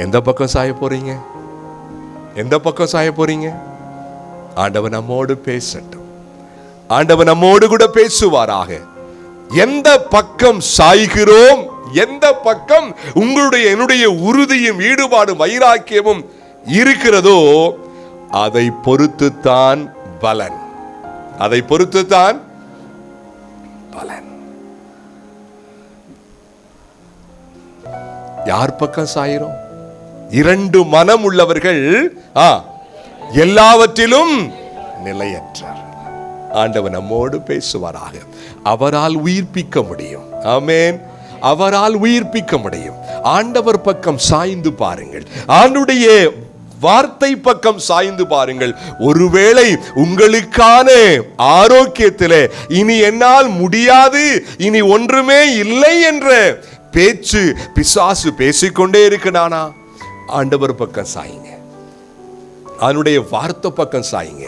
எந்த பக்கம் சாய போறீங்க, எந்த பக்கம் சாய போறீங்க? ஆண்டவர் நம்மோடு பேசட்டும். ஆண்டவர் நம்மோடு கூட பேசுவாராக. எந்த பக்கம் சாய்கிறோம், எந்த பக்கம் உங்களுடைய என்னுடைய உறுதியும் ஈடுபாடும் வைராக்கியமும் இருக்கிறதோ அதை பொறுத்துத்தான் பலன், அதை பொறுத்துத்தான் பலன். யார் பக்கம் சாயிரும்? இரண்டு மனம் உள்ளவர்கள் எல்லாவற்றிலும் நிலையற்றார். ஆண்டவர் நம்மோடு பேசுவாராக. அவரால் உயிர்ப்பிக்க முடியும். ஆமென். அவரால் உயிர்ப்பிக்க முடியும். ஆண்டவர் பக்கம் சாய்ந்து பாருங்கள், ஆண்டுடைய வார்த்தை பக்கம் சாய்ந்து பாருங்கள். ஒருவேளை உங்களுக்கான ஆரோக்கியத்திலே இனி என்னால் முடியாது, இனி ஒன்றுமே இல்லை என்ற பேச்சு பிசாசு பேசிக்கொண்டே இருக்கிறானா, ஆண்டவர் பக்கம் சாயுங்க, அவனுடைய வார்த்தை பக்கம் சாயுங்க.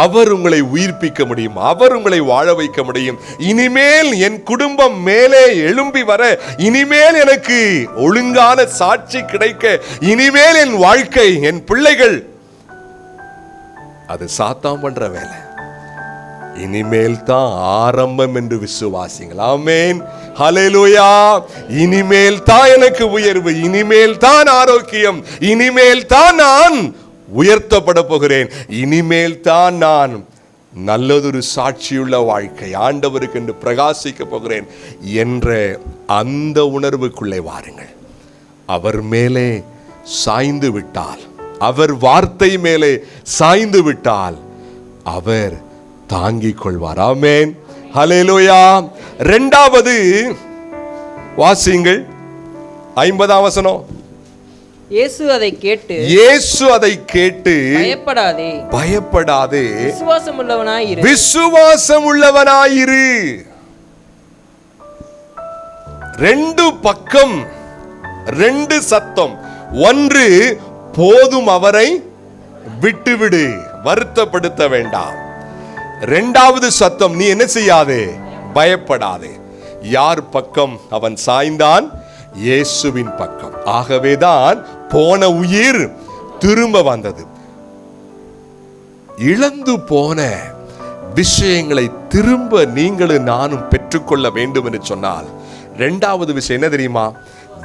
அவர் உங்களை உயிர்ப்பிக்க முடியும், அவர் உங்களை வாழ வைக்க முடியும். இனிமேல் என் குடும்பம் மேலே எழும்பி வர, இனிமேல் எனக்கு ஒழுங்கான சாட்சி கிடைக்க, இனிமேல் என் வாழ்க்கை, என் பிள்ளைகள், அது சாத்தான் பண்ற வேலை. இனிமேல் தான் ஆரம்பம் என்று விசுவாசிங்கள். ஆமென். ஹல்லேலூயா. இனிமேல் தான் எனக்கு உயர்வு, இனிமேல் தான் ஆரோக்கியம், இனிமேல் தான் நான் உயர்த்தப்பட போகிறேன், இனிமேல் தான் நான் நல்லதொரு சாட்சியுள்ள வாழ்க்கை ஆண்டவருக்கு என்று பிரகாசிக்க போகிறேன் என்ற அந்த உணர்வுக்குள்ளே வாருங்கள். அவர் மேலே சாய்ந்து விட்டால், அவர் வார்த்தை மேலே சாய்ந்து விட்டால் அவர் தாங்கிக் கொள்வார். ஆமென். ஹல்லேலூயா. இரண்டாவது வாசியுங்கள், 50ஆம் வசனம். இயேசு அதை கேட்டு பயப்படாதே, விசுவாசமுள்ளவனாயிரு. ரெண்டு பக்கம், ரெண்டு சத்தம். ஒன்று, போதும் அவரை விட்டுவிடு, வருத்தப்படுத்த வேண்டாம். இரண்டாவது சத்தம், நீ என்ன செய்யாதே, பயப்படாதே. யார் பக்கம் அவன் சாய்ந்தான்? இயேசுவின் பக்கம். ஆகவேதான் போன உயிர் திரும்ப வந்தது. இழந்து போன விஷயங்களை திரும்ப நீங்களும் நானும் பெற்றுக்கொள்ள வேண்டும் என்று சொன்னால் இரண்டாவது விஷயம் என்ன தெரியுமா?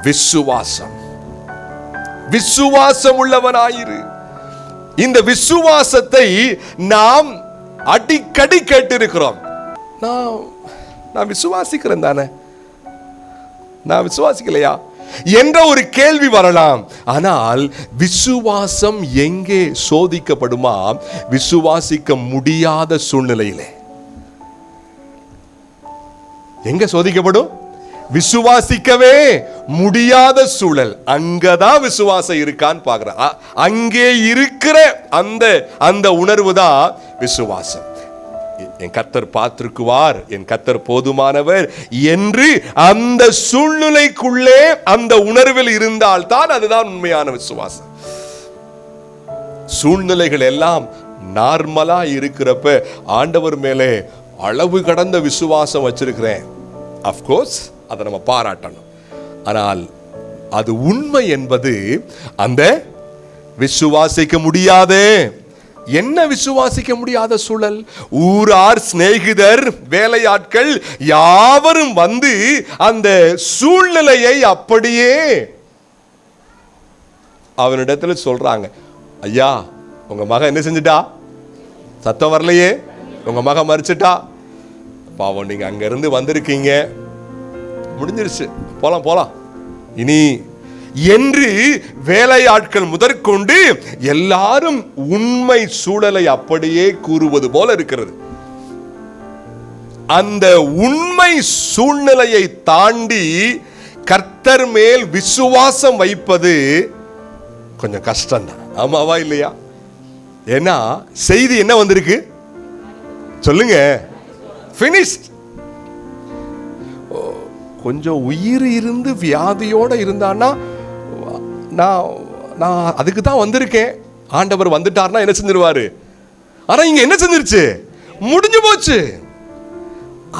விசுவாசம். விசுவாசம் உள்ளவனாயிரு. இந்த விசுவாசத்தை நாம் அடிக்கடி கேட்டு இருக்கிறோம். நான் விசுவாசிக்கிறேன் தானே, நான் விசுவாசிக்கலையா என்ற ஒரு கேள்வி வரலாம். ஆனால் விசுவாசம் எங்கே சோதிக்கப்படுமா? விசுவாசிக்க முடியாத சூழ்நிலையிலே. எங்க சோதிக்கப்படும்? விசுவாசிக்கவே முடியாத சூழல். அங்கதான் விசுவாசம் இருக்கான்னு பார்க்கிறேன். அங்கே இருக்கிற அந்த உணர்வு தான் விசுவாசம். என் கர்த்தர் பார்த்திருக்குவார், என் கர்த்தர் போதுமானவர் என்று அந்த சூழ்நிலைக்குள்ளே அந்த உணர்வில் இருந்தால் தான் அதுதான் உண்மையான விசுவாசம். சூழ்நிலைகள் எல்லாம் நார்மலா இருக்கிறப்ப ஆண்டவர் மேலே அளவு கடந்த விசுவாசம் வச்சிருக்கிறேன். அஃப்கோர்ஸ் அதை நம்ம பாராட்டணும். ஆனால் அது உண்மை என்பது அந்த விசுவாசிக்க முடியாத, என்ன விசுவாசிக்க முடியாத சூழல்? ஊரார், சிநேகிதர், வேலையாட்கள் யாவரும் வந்து அந்த சூழ்நிலையை அப்படியே அவனிடத்துல சொல்றாங்க. ஐயா, உங்க மகன் என்ன செஞ்சுட்டா? சத்தம் வரலையே, உங்க மகன் மரிச்சிட்டா. பாவம், நீங்க அங்க இருந்து வந்திருக்கீங்க, முடிஞ்சிருச்சு, போலாம் போலாம் இனி என்று வேலையாட்கள் முதற்கொண்டு எல்லாரும் உண்மை சூழலை அப்படியே கூறுவது போல இருக்கிறது. அந்த உண்மை சூழ்நிலையை தாண்டி கர்த்தர் மேல் விசுவாசம் வைப்பது கொஞ்சம் கஷ்டம் தான். ஆமாவா இல்லையா? ஏன்னா செய்தி என்ன வந்திருக்கு சொல்லுங்க? finished. கொஞ்சம் உயிர் இருந்து வியாதியோட இருந்தான்னா நான் அதுக்கு தான் வந்திருக்கேன். ஆண்டவர் வந்துட்டார்னா என்ன செஞ்சிருவாரு? ஆனா இங்க என்ன செஞ்சிருச்சு? முடிஞ்சு போச்சு.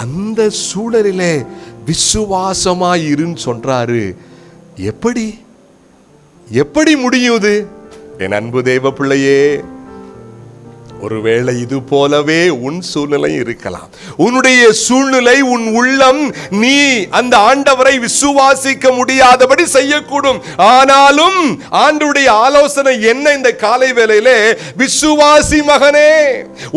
அந்த சூழலிலே விசுவாசமா இருன்னு சொல்றாரு. எப்படி முடியுது? என் அன்பு தேவ பிள்ளையே, ஒருவேளை இது போலவே உன் சூழ்நிலை இருக்கலாம். உன்னுடைய சூழ்நிலை, உன் உள்ளம், நீ அந்த ஆண்டவரை விசுவாசிக்க முடியாதபடி செய்யக்கூடும். ஆனாலும் ஆண்டவருடைய ஆலோசனை என்ன இந்த காலை வேளையிலே? விசுவாசி மகனே,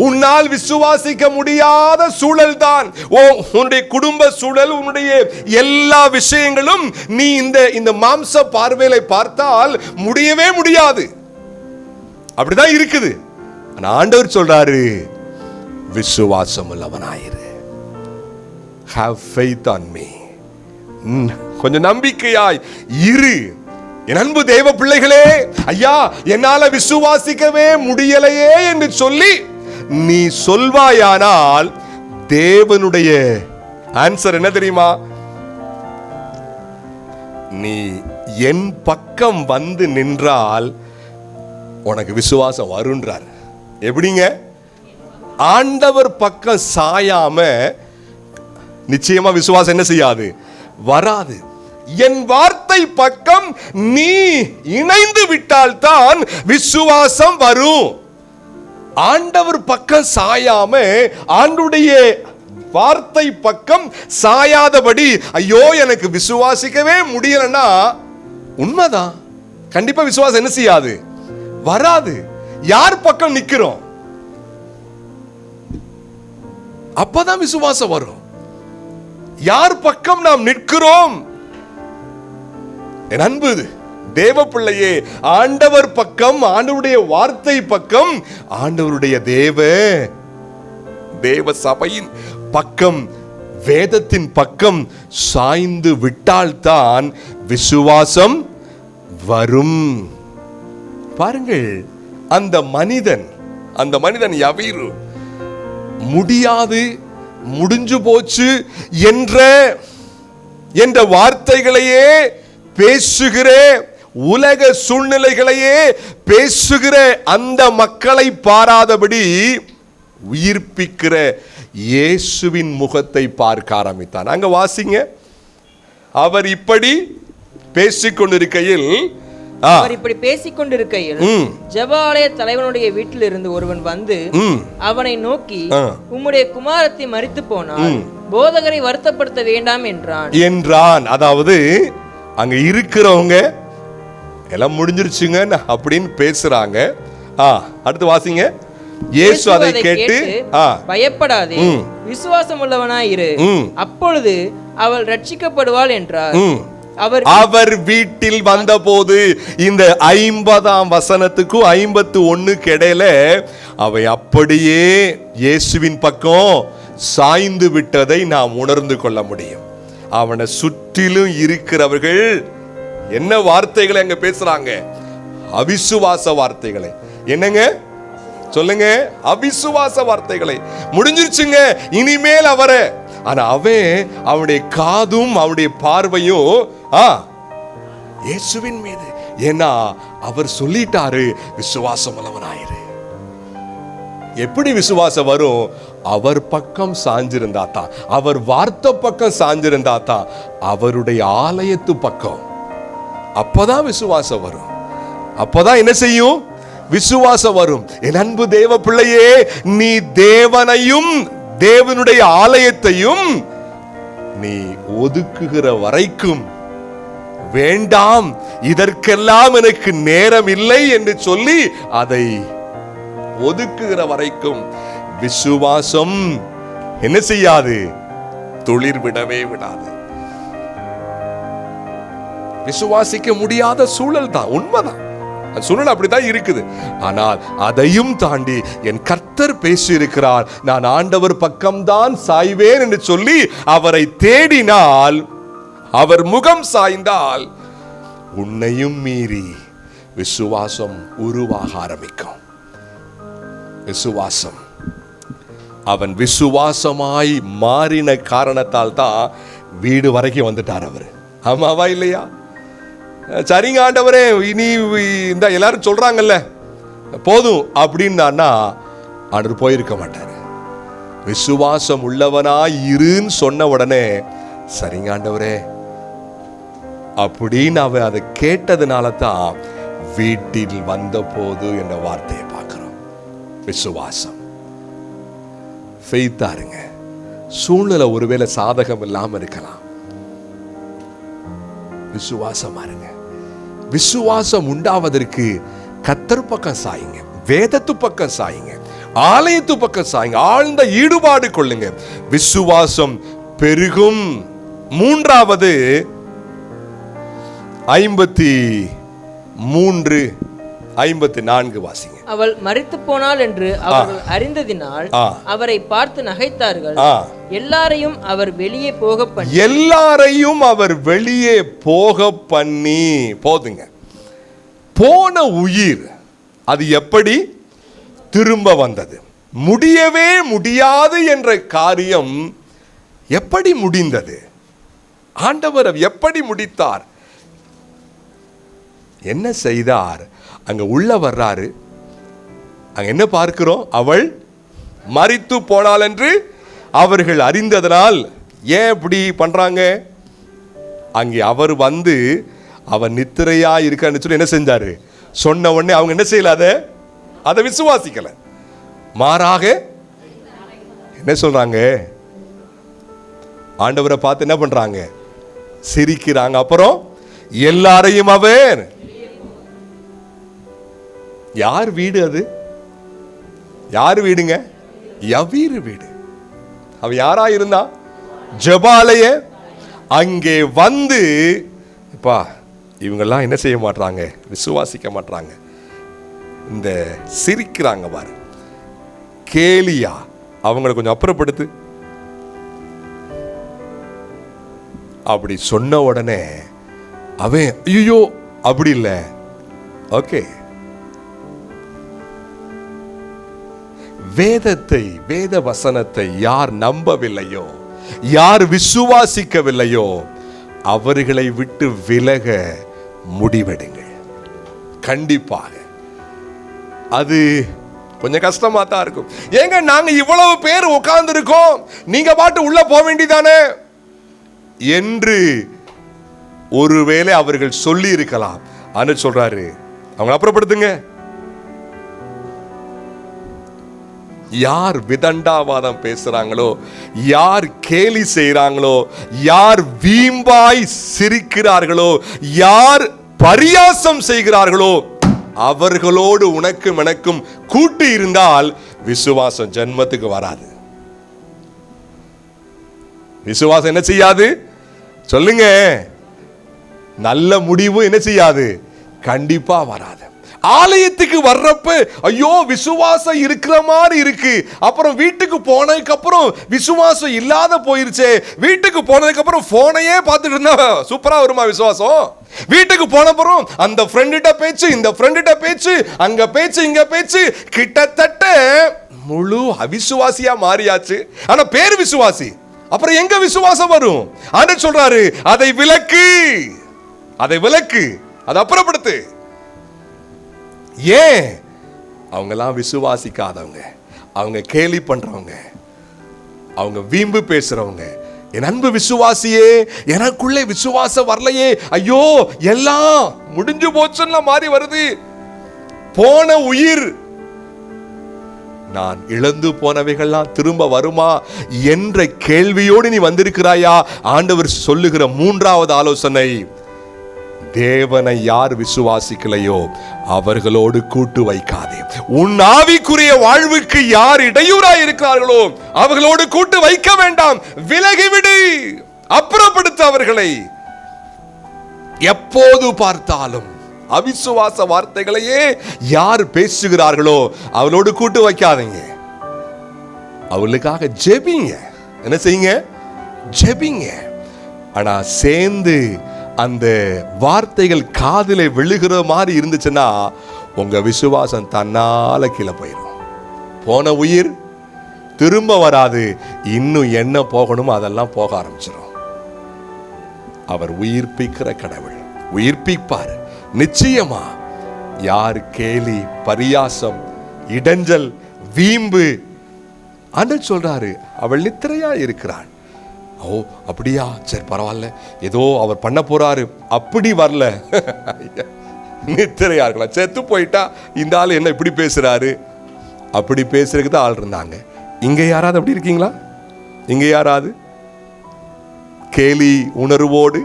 உன்னால் விசுவாசிக்க முடியாத சூழல் தான் உன்னுடைய குடும்ப சூழல், உன்னுடைய எல்லா விஷயங்களும் நீ இந்த மாம்ச பார்வையில பார்த்தால் முடியவே முடியாது. அப்படிதான் இருக்குது. ஆண்டவர் சொல்றாரு, விசுவாசம் உள்ளவனாயிரு. Have faith on me. கொஞ்சம் நம்பிக்கையாய் இரு. என் அன்பு தேவ பிள்ளைகளே, ஐயா என்னால விசுவாசிக்கவே முடியலையே என்று சொல்லி நீ சொல்வாயானால் தேவனுடைய ஆன்சர் என்ன தெரியுமா? நீ என் பக்கம் வந்து நின்றால் உனக்கு விசுவாசம் வருன்றார். எப்படிங்க? ஆண்டவர் பக்கம் சாயாம நிச்சயமா விசுவாசம் என்ன செய்யாது? வராது. என் வார்த்தை பக்கம் நீ இணைந்து விட்டால் தான் விசுவாசம் வரும். ஆண்டவர் பக்கம் சாயாம, ஆண்டுடைய வார்த்தை பக்கம் சாயாதபடி ஐயோ எனக்கு விசுவாசிக்கவே முடியலன்னா உண்மைதான், கண்டிப்பா விசுவாசம் என்ன செய்யாது? வராது. யார் பக்கம் நிக்கிறோம்? அப்பதான் விசுவாசம் வரும். யார் பக்கம் நாம் நிற்கிறோம்? என் அன்பு தேவ பிள்ளையே, ஆண்டவர் பக்கம், ஆண்டவருடைய வார்த்தை பக்கம், ஆண்டவருடைய தேவ சபையின் பக்கம், வேதத்தின் பக்கம் சாய்ந்து விட்டால்தான் விசுவாசம் வரும். பாருங்கள், அந்த மனிதன் யவீரு முடியாது, முடிஞ்சு போச்சு என்ற வார்த்தைகளையே பேசுகிற, உலக சூழ்நிலைகளையே பேசுகிற அந்த மக்களை பாராதபடி உயிர்ப்பிக்கிற இயேசுவின் முகத்தை பார்க்க ஆரம்பித்தான். அங்க வாசிங்க. அவர் இப்படி பேசிக்கொண்டிருக்கையில் ஜெப ஆலய தலைவனுடைய வீட்டில் இருந்து ஒருவன் வந்து அவனை நோக்கி, உம்முடைய குமாரத்தி மரித்து போனால் போதகரை வருத்தப்படுத்த வேண்டாம் என்றான். அதாவது அங்க இருக்கிறவங்க எல்லாம் முடிஞ்சிருச்சுங்க அப்படின்னு பேசுறாங்க. அடுத்து வாசிங்க. இயேசு அதை கேட்டு பயப்படாதே, விசுவாசம் உள்ளவனாயிரு, அப்பொழுது அவள் ரட்சிக்கப்படுவாள் என்றார். அவர் வீட்டில் வந்தபோது இந்த 50ஆம் வசனத்துக்கும் 51க்கு இடையில அவை அப்படியே இயேசுவின் பக்கம் சாய்ந்து விட்டதை நாம் உணர்ந்து கொள்ள முடியும். அவனை சுற்றிலும் இருக்கிறவர்கள் என்ன வார்த்தைகளை அங்க பேசுறாங்க? அவிசுவாச வார்த்தைகளை. என்னங்க சொல்லுங்க? அவிசுவாச வார்த்தைகளை. முடிஞ்சிருச்சுங்க, இனிமேல் அவரை. ஆனா அவனுடைய காதும் அவனுடைய பார்வையும் இயேசுவின் மீது. ஏன்னா அவர் சொல்லிட்டாரு, விசுவாசம் உள்ளவனாயிரு. எப்படி விசுவாசம் வரும்? அவர் பக்கம் சாஞ்சிருந்தா தான், அவர் வார்த்தை பக்கம் சாஞ்சிருந்தா தான், அவருடைய ஆலயத்து பக்கம். அப்பதான் விசுவாசம் வரும். அப்பதான் என்ன செய்யும்? விசுவாசம் வரும். என் அன்பு தேவ பிள்ளையே, நீ தேவனையும் தேவனுடைய ஆலயத்தையும் நீ ஒதுக்குகிற வரைக்கும், வேண்டாம் இதற்கெல்லாம் எனக்கு நேரம் இல்லை என்று சொல்லி அதை ஒதுக்குகிற வரைக்கும் விசுவாசம் என்ன செய்யாது? துளிர் விடவே விடாது. விசுவாசிக்க முடியாத சூழல் தான், உண்மைதான். சூழல் அப்படித்தான் இருக்குது. ஆனால் அதையும் தாண்டி என் கர்த்தர் பேசி இருக்கிறார், நான் ஆண்டவர் பக்கம்தான் சாய்வேன் என்று சொல்லி அவரை தேடினால், அவர் முகம் சாய்ந்தால் உன்னையும் மீறி விசுவாசம் உருவாக ஆரம்பிக்கும். விசுவாசம். அவன் விசுவாசமாய் மாறின காரணத்தால் தான் வீடு வரைக்கும் வந்துட்டார் அவர். ஆமாவா இல்லையா? சரிங்க ஆண்டவரே, இனி இந்த எல்லாரும் சொல்றாங்கல்ல போதும் அப்படின்னா ஆண்டவர் போயிருக்க மாட்டார். விசுவாசம் உள்ளவனாய் இருன்னு சொன்ன உடனே சரிங்க ஆண்டவரே அப்படின்னு அவன் அதை கேட்டதுனால தான் வீட்டில் வந்த போது என்ற வார்த்தையை பார்க்கிறோம். விசுவாசம். ஃபெய்த்தாருங்க. சூழ்நிலை ஒருவேளை சாதகம் இல்லாம இருக்கலாம், விசுவாசமா இருங்க. விசுவாசம் உண்டாவதற்கு கர்த்தர் பக்கம் சாயுங்க, வேதத்து பக்கம் சாயுங்க, ஆலயத்து பக்கம் சாயுங்க, ஆழ்ந்த ஈடுபாடு கொள்ளுங்க. விசுவாசம் பெருகும். மூன்றாவது 53, 54 வாசிங்க. அவள் மரித்து போனாள் என்று அவர்கள் அறிந்ததினால் அவரை பார்த்து நகைத்தார்கள். எல்லாரையும் அவர் வெளியே போக பண்ணி போதுங்க. போன உயிர் அது எப்படி திரும்ப வந்தது? முடியவே முடியாது என்ற காரியம் எப்படி முடிந்தது? ஆண்டவர் எப்படி முடித்தார்? என்ன செய்தார்? அங்க உள்ள வர்றாரு. அங்க என்ன பார்க்கிறோம்? அவள் மரித்து போனாள் என்று அவர்கள் அறிந்ததனால். ஏன் இப்படி பண்றாங்க? அங்கே அவர் வந்து அவர் நித்திரையா இருக்கான்னு சொல்லி என்ன செஞ்சாரு? சொன்ன உடனே அவங்க என்ன செய்யல? அதை விசுவாசிக்கல. மாறாக என்ன சொல்றாங்க? ஆண்டவரை பார்த்து என்ன பண்றாங்க? சிரிக்கிறாங்க. அப்புறம் எல்லாரையும் அவர், யார் வீடு அது? யார் வீடுங்க? யவீரு வீடு. அவ யாரா இருந்தா? ஜெபாலய. அங்கே வந்து இப்பா இவங்கெல்லாம் என்ன செய்ய மாட்டாங்க? விசுவாசிக்க மாட்டாங்க. இந்த சிரிக்கிறாங்க பாரு, கேலியா. அவங்களை கொஞ்சம் அப்புறப்படுத்து. அப்படி சொன்ன உடனே அவன் ஐயோ அப்படி இல்லை. ஓகே, வேதத்தை, வேத வசனத்தை யார் நம்பவில்லையோ, யார் விசுவாசிக்கவில்லையோ அவர்களை விட்டு விலக முடிவெடுங்கள். கண்டிப்பாக அது கொஞ்சம் கஷ்டமா தான் இருக்கும். ஏங்க நாங்க இவ்வளவு பேர் உட்கார்ந்து இருக்கோம், நீங்க பாட்டு உள்ள போக வேண்டியதானே என்று ஒருவேளை அவர்கள் சொல்லி இருக்கலாம். ஆனா சொல்றாரு, அவங்க அப்புறப்படுத்துங்க. யார் விதண்டாவாதம் பேசுறாங்களோ, யார் கேலி செய்யறாங்களோ, யார் வீம்பாய் சிரிக்கிறார்களோ, யார் பரியாசம் செய்கிறார்களோ அவர்களோடு உனக்கும் எனக்கும் கூட்டு இருந்தால் விசுவாசம் ஜென்மத்துக்கு வராது. விசுவாசம் என்ன செய்யாது சொல்லுங்க? நல்ல முடிவு என்ன செய்யாது? கண்டிப்பா வராது. ஆலயத்துக்கு வர்றப்ப ஐயோ விசுவாசம் இருக்கிற மாதிரி இருக்கு, அப்புறம் வீட்டுக்கு போனதுக்கு அப்புறம் விசுவாசம் இல்லாத போயிருச்சே, வீட்டுக்கு போனதுக்கு அப்புறம் போனையே பார்த்துட்டு இருந்தா சூப்பரா வருமா விசுவாசம்? வீட்டுக்கு போனப்புறம் அந்த ஃப்ரெண்டிட்ட பேச்சு, இந்த ஃப்ரெண்டிட்ட பேச்சு, அங்க பேச்சு, இங்க பேச்சு, கிட்டத்தட்ட முழு அவிசுவாசியா மாறியாச்சு. ஆனா பேர் விசுவாசி. அப்புறம் எங்க விசுவாசம் வரும்? ஆண்டவர் சொல்றாரு, அதை விலக்கு, அதை விலக்கு, அதை அப்புறப்படுத்து. ஏன்? அவங்கெல்லாம் விசுவாசிக்காதவங்க, அவங்க கேலி பண்றவங்க, அவங்க வீம்பு பேசுறவங்க. என் அன்பு விசுவாசியே, எனக்குள்ளே விசுவாசம் வரலையே, ஐயோ எல்லாம் முடிஞ்சு போச்சுன்னா மாறி வருது. போன உயிர், நான் இழந்து போனவைகள்லாம் திரும்ப வருமா என்ற கேள்வியோடு நீ வந்திருக்கிறாயா? ஆண்டவர் சொல்லுகிற மூன்றாவது ஆலோசனை, தேவனை யார் விசுவாசிக்கலையோ அவர்களோடு கூட்டு வைக்காதே. உன் ஆவிக்குரிய வாழ்வுக்கு யார் இடையூறாய் இருக்கிறார்களோ அவர்களோடு கூட்டு வைக்க வேண்டாம், விலகிவிடு, அப்புறப்படுத்த அவர்களை. எப்போது பார்த்தாலும் அவிசுவாச வார்த்தைகளையே யார் பேசுகிறார்களோ அவளோடு கூட்டு வைக்காதீங்க. அவளுக்காக ஜெபிங்க. என்ன செய்யுங்க? ஜெபிங்க. ஆனா சேர்ந்து அந்த வார்த்தைகள் காதிலே விழுகிற மாதிரி இருந்துச்சுன்னா உங்க விசுவாசம் தன்னால கீழே போயிடும். போன உயிர் திரும்ப வராது. இன்னும் என்ன போகணுமோ அதெல்லாம் போக ஆரம்பிச்சிடும். அவர் உயிர்ப்பிக்கிற கடவுள், உயிர்ப்பிப்பார் நிச்சயமா. யார் கேலி, பரியாசம், இடைஞ்சல், வீம்பு, ஆண்டவர் சொல்றாரு அவள் நித்திரையா இருக்கிறாள். ஓ அப்படியா, சரி பரவாயில்ல, ஏதோ அவர் பண்ண போறாரு, அப்படி வரல. நித்திரையா இருக்கலாம். செத்து போயிட்டா இந்த ஆள் என்ன இப்படி பேசுறாரு, அப்படி பேசுறதுக்கு தான் ஆள் இருந்தாங்க. இங்க யாராவது அப்படி இருக்கீங்களா? இங்க யாராவது கேலி உணர்வோடு,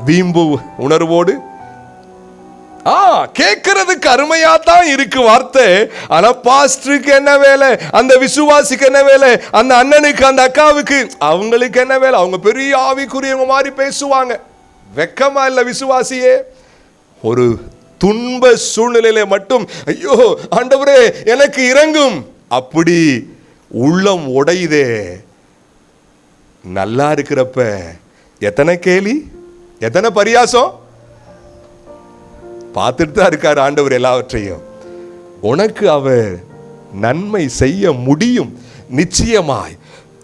வீம்பு உணர்வோடு? கேட்கறதுக்கு அருமையா தான் இருக்கு வார்த்தை. ஆனா பாஸ்டருக்கு என்ன வேலை, அந்த விசுவாசிக்கு என்ன வேலை, அந்த அண்ணனுக்கு அந்த அக்காவுக்கு அவங்களுக்கு என்ன வேலை? அவங்க பெரிய ஆவிக்குரியவங்க மாதிரி பேசுவாங்க. வெக்கமா இல்ல விசுவாசியே? ஒரு துன்ப சூழ்நிலையில மட்டும் ஐயோ ஆண்டவரே எனக்கு இறங்கும், அப்படி உள்ளம் உடையுதே. நல்லா இருக்கிறப்ப எத்தனை கேலி, எத்தனை பரியாசம் பார்த்துட்டு தான் இருக்காரு ஆண்டவர் எல்லாவற்றையும். உனக்கு அவர் நன்மை செய்ய முடியும் நிச்சயமாய்,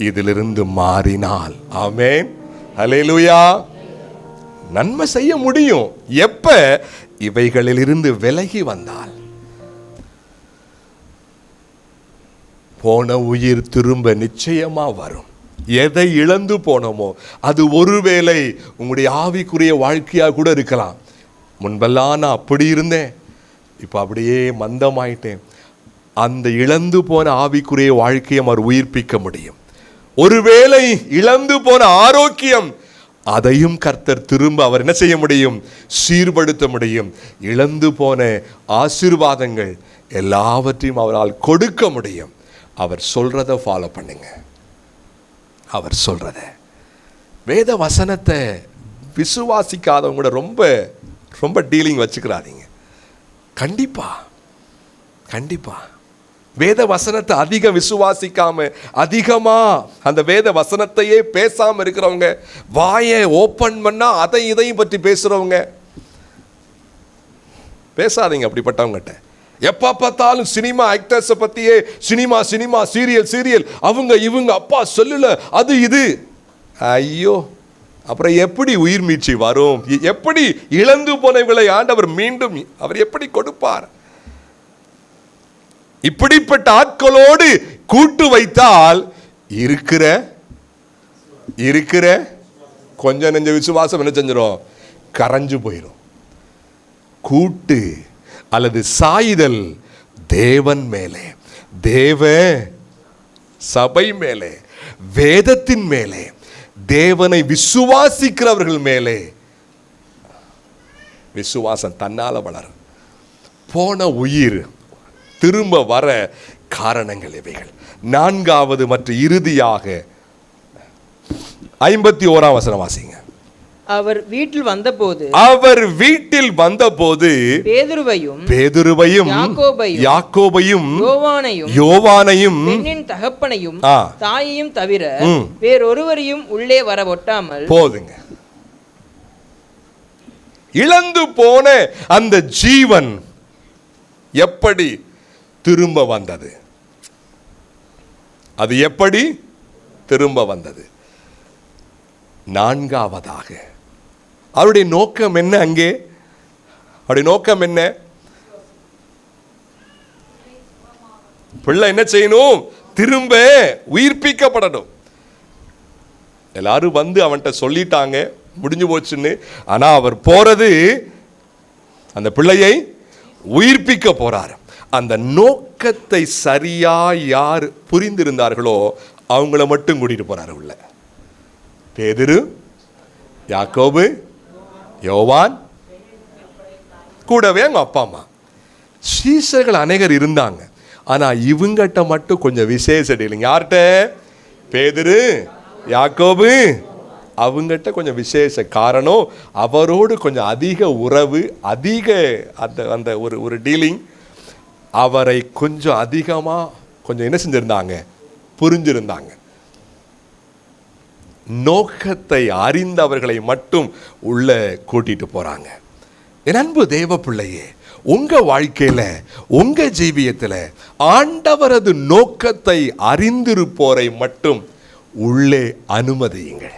இதிலிருந்து மாறினால். ஆமென், ஹல்லேலூயா. நன்மை செய்ய முடியும் எப்ப? இவைகளிலிருந்து விலகி வந்தால். போன உயிர் திரும்ப நிச்சயமா வரும். எதை இழந்து போனோமோ அது ஒருவேளை உங்களுடைய ஆவிக்குரிய வாழ்க்கையா கூட இருக்கலாம். முன்பெல்லாம் நான் அப்படி இருந்தேன், இப்போ அப்படியே மந்தமாயிட்டேன். அந்த இழந்து போன ஆவிக்குரிய வாழ்க்கையை அவர் உயிர்ப்பிக்க முடியும். ஒருவேளை இழந்து போன ஆரோக்கியம், அதையும் கர்த்தர் திரும்ப அவர் என்ன செய்ய முடியும்? சீர்படுத்த முடியும். இழந்து போன ஆசீர்வாதங்கள் எல்லாவற்றையும் அவரால் கொடுக்க முடியும். அவர் சொல்றதை ஃபாலோ பண்ணுங்க. அவர் சொல்றத, வேத வசனத்தை விசுவாசிக்காதவங்க கூட ரொம்ப ரொம்ப டீலிங் வச்சுக்கிறாதீங்க. கண்டிப்பா கண்டிப்பா வேத வசனத்தை அதிக விசுவாசிக்காம, அதிகமா அந்த வேத வசனத்தையே பேசாம இருக்கிறவங்க, வாயை ஓப்பன் பண்ணா அதை இதையும் பற்றி பேசுறவங்க, பேசாதீங்க அப்படிப்பட்டவங்ககிட்ட. எப்ப பார்த்தாலும் சினிமா ஆக்டர்ஸை பத்தியே, சினிமா சினிமா சீரியல் சீரியல், அவங்க இவங்க, அப்பா சொல்லல அது இது. ஐயோ, அப்புறம் எப்படி உயிர் மீட்சி வரும்? எப்படி இழந்து போனவர்களை ஆண்டவர் மீண்டும் அவர் எப்படி கொடுப்பார்? இப்படிப்பட்ட ஆட்களோடு கூட்டு வைத்தால் இருக்கிற கொஞ்சம் நெஞ்ச விசுவாசம் என்ன செஞ்சிடும்? கரைஞ்சு போயிடும். கூட்டு அல்லது சாயுதல் தேவன் மேலே, தேவ சபை மேலே, வேதத்தின் மேலே, தேவனை விசுவாசிக்கிறவர்கள் மேலே. விசுவாசம் தன்னால் வளரும். போன உயிர் திரும்ப வர காரணங்கள் இவைகள். 4வது மற்றும் இறுதியாக 51ஆம் வசனம் வாசிங்க. அவர் வீட்டில் வந்தபோது பேதுருவையும் யாக்கோபையும் யோவானையும் பெண்ணின் தகப்பனையும் தாயையும் தவிர வேறொருவரையும் உள்ளே வர ஒட்டாமல் போதுங்க. இழந்து போன அந்த ஜீவன் எப்படி திரும்ப வந்தது? அது எப்படி திரும்ப வந்தது? 4வதாக அவருடைய நோக்கம் என்ன? அங்கே அவருடைய நோக்கம் என்ன? பிள்ளை என்ன செய்யணும்? திரும்ப உயிர்ப்பிக்கப்படணும். எல்லாரும் வந்து அவன்கிட்ட சொல்லிட்டாங்க, முடிஞ்சு போச்சுன்னு. ஆனா அவர் போறது அந்த பிள்ளையை உயிர்ப்பிக்க போறார். அந்த நோக்கத்தை சரியா யார் புரிந்திருந்தார்களோ அவங்கள மட்டும் கூட்டிட்டு போறாரு உள்ள. பேதுரு, யாக்கோபு, யோவான், கூடவே அவங்க அப்பா அம்மா. சீசர்கள் அநேகர் இருந்தாங்க. ஆனா இவங்கிட்ட மட்டும் கொஞ்சம் விசேஷம் இல்லைங்க. யார்கிட்ட? பேதுரு, யாக்கோபு, அவங்ககிட்ட கொஞ்சம் விசேஷ காரணம். அவரோடு கொஞ்சம் அதிக உறவு, அதிக அந்த அந்த ஒரு டீலிங். அவரை கொஞ்சம் அதிகமாக கொஞ்சம் என்ன செஞ்சிருந்தாங்க? புரிஞ்சிருந்தாங்க. நோக்கத்தை அறிந்தவர்களை மட்டும் உள்ள கூட்டிட்டு போறாங்க. என் அன்பு தேவ பிள்ளையே, உங்க வாழ்க்கையில உங்க ஜீவியத்தில் ஆண்டவரது நோக்கத்தை அறிந்திருப்போரை மட்டும் உள்ளே அனுமதியுங்கள்.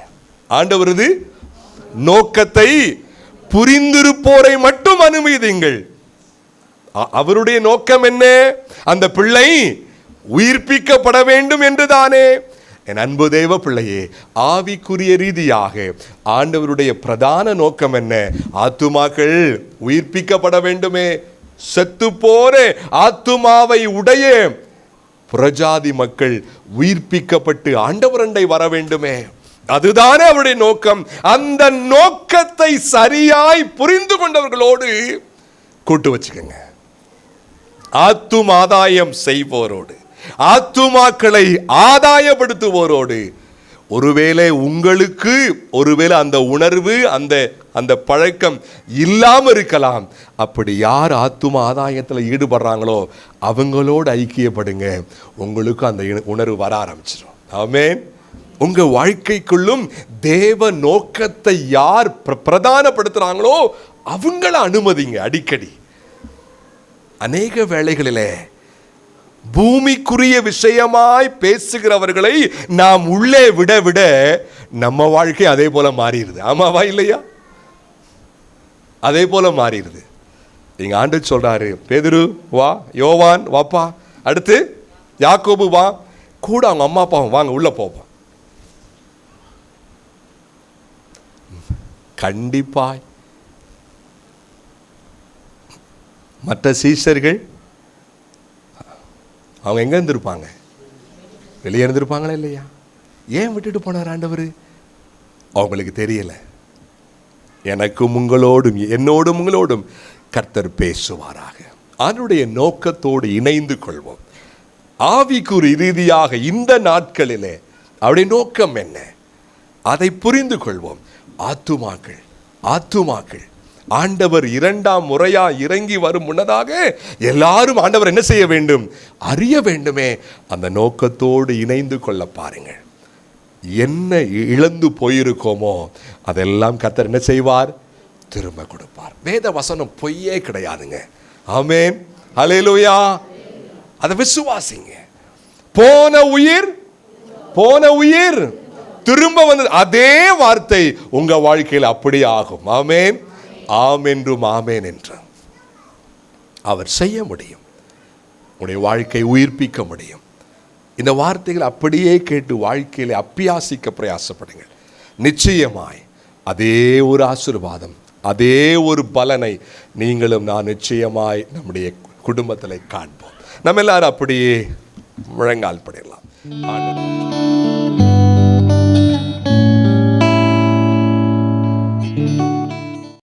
ஆண்டவரது நோக்கத்தை புரிந்திருப்போரை மட்டும் அனுமதியுங்கள். அவருடைய நோக்கம் என்ன? அந்த பிள்ளை உயிர்ப்பிக்கப்பட வேண்டும் என்றுதானே. என் அன்பு தேவ பிள்ளையே, ஆவிக்குரிய ரீதியாக ஆண்டவருடைய பிரதான நோக்கம் என்ன? ஆத்துமாக்கள் உயிர்ப்பிக்கப்பட வேண்டுமே. செத்து போற ஆத்துமாவை உடைய புறஜாதி மக்கள் உயிர்ப்பிக்கப்பட்டு ஆண்டவரண்டை வர வேண்டுமே. அதுதானே அவருடைய நோக்கம். அந்த நோக்கத்தை சரியாய் புரிந்து கொண்டவர்களோடு கூட்டு வச்சுக்கோங்க. ஆத்துமாதாயம் செய்வோரோடு, ஆத்துமாக்களை ஆதாயப்படுத்துவோரோடு. ஒருவேளை உங்களுக்கு ஒருவேளை அந்த உணர்வு, அந்த பழக்கம் இல்லாம இருக்கலாம். அப்படி யார் ஆத்தும ஆதாயத்தில் ஈடுபடுறாங்களோ அவங்களோடு ஐக்கியப்படுங்க. உங்களுக்கு அந்த உணர்வு வர ஆரம்பிச்சிடும். ஆமென். உங்க வாழ்க்கைக்குள்ளும் தேவ நோக்கத்தை யார் பிரதானப்படுத்துறாங்களோ அவங்கள அனுமதிங்க. அடிக்கடி அநேக வேளைகளிலே பூமிக்குரிய விஷயமாய் பேசுகிறவர்களை நாம் உள்ளே விட விட நம்ம வாழ்க்கை அதே போல மாறிடுது. ஆமாவா இல்லையா? அதே போல மாறிடுது. நீங்க ஆண்டவர் சொல்றாரு, பேதுரு வா, யோவான் வாப்பா, அடுத்து யாக்கோபு வா, கூட அவங்க அம்மா அப்பாவும் வாங்க, உள்ள போப்போம். கண்டிப்பாய் மற்ற சீஷர்கள் அவங்க எங்க இருந்திருப்பாங்க? வெளியே இருந்திருப்பாங்களா இல்லையா? ஏன் விட்டுட்டு போனார் ஆண்டவர்? அவங்களுக்கு தெரியல. எனக்கும் உங்களோடும் என்னோடும் உங்களோடும் கர்த்தர் பேசுவாராக. அவருடைய நோக்கத்தோடு இணைந்து கொள்வோம். ஆவிக்குரிய ரீதியாக இந்த நாட்களிலே அவருடைய நோக்கம் என்ன, அதை புரிந்து கொள்வோம். ஆத்துமாக்கள் ஆண்டவர் 2ஆம் முறையா இறங்கி வரும் முன்னதாக எல்லாரும் ஆண்டவர் என்ன செய்ய வேண்டும்? அறிய வேண்டுமே. அந்த நோக்கத்தோடு இணைந்து கொள்ள பாருங்கள். என்ன இழந்து போயிருக்கோமோ அதெல்லாம் கர்த்தர் என்ன செய்வார்? திரும்ப கொடுப்பார். வேத வசனம் பொய்யே கிடையாதுங்க. ஆமென், ஹல்லேலூயா. அதை விசுவாசிங்க. போன உயிர் திரும்ப வந்தது. அதே வார்த்தை உங்க வாழ்க்கையில் அப்படியே ஆகும். ஆமென், ஆமென்றும் ஆமென் என்று அவர் செய்ய முடியும். உங்களுடைய வாழ்க்கை உயிர்ப்பிக்க முடியும். இந்த வார்த்தைகள் அப்படியே கேட்டு வாழ்க்கையில அப்பியாசிக்க பிரயாசப்படுங்கள். நிச்சயமாய் அதே ஒரு ஆசீர்வாதம், அதே ஒரு பலனை நீங்களும் நான் நிச்சயமாய் நம்முடைய குடும்பத்தில் காண்போம். நம்ம எல்லாரும் அப்படியே முழங்கால் படிடலாம். ஆண்டவர்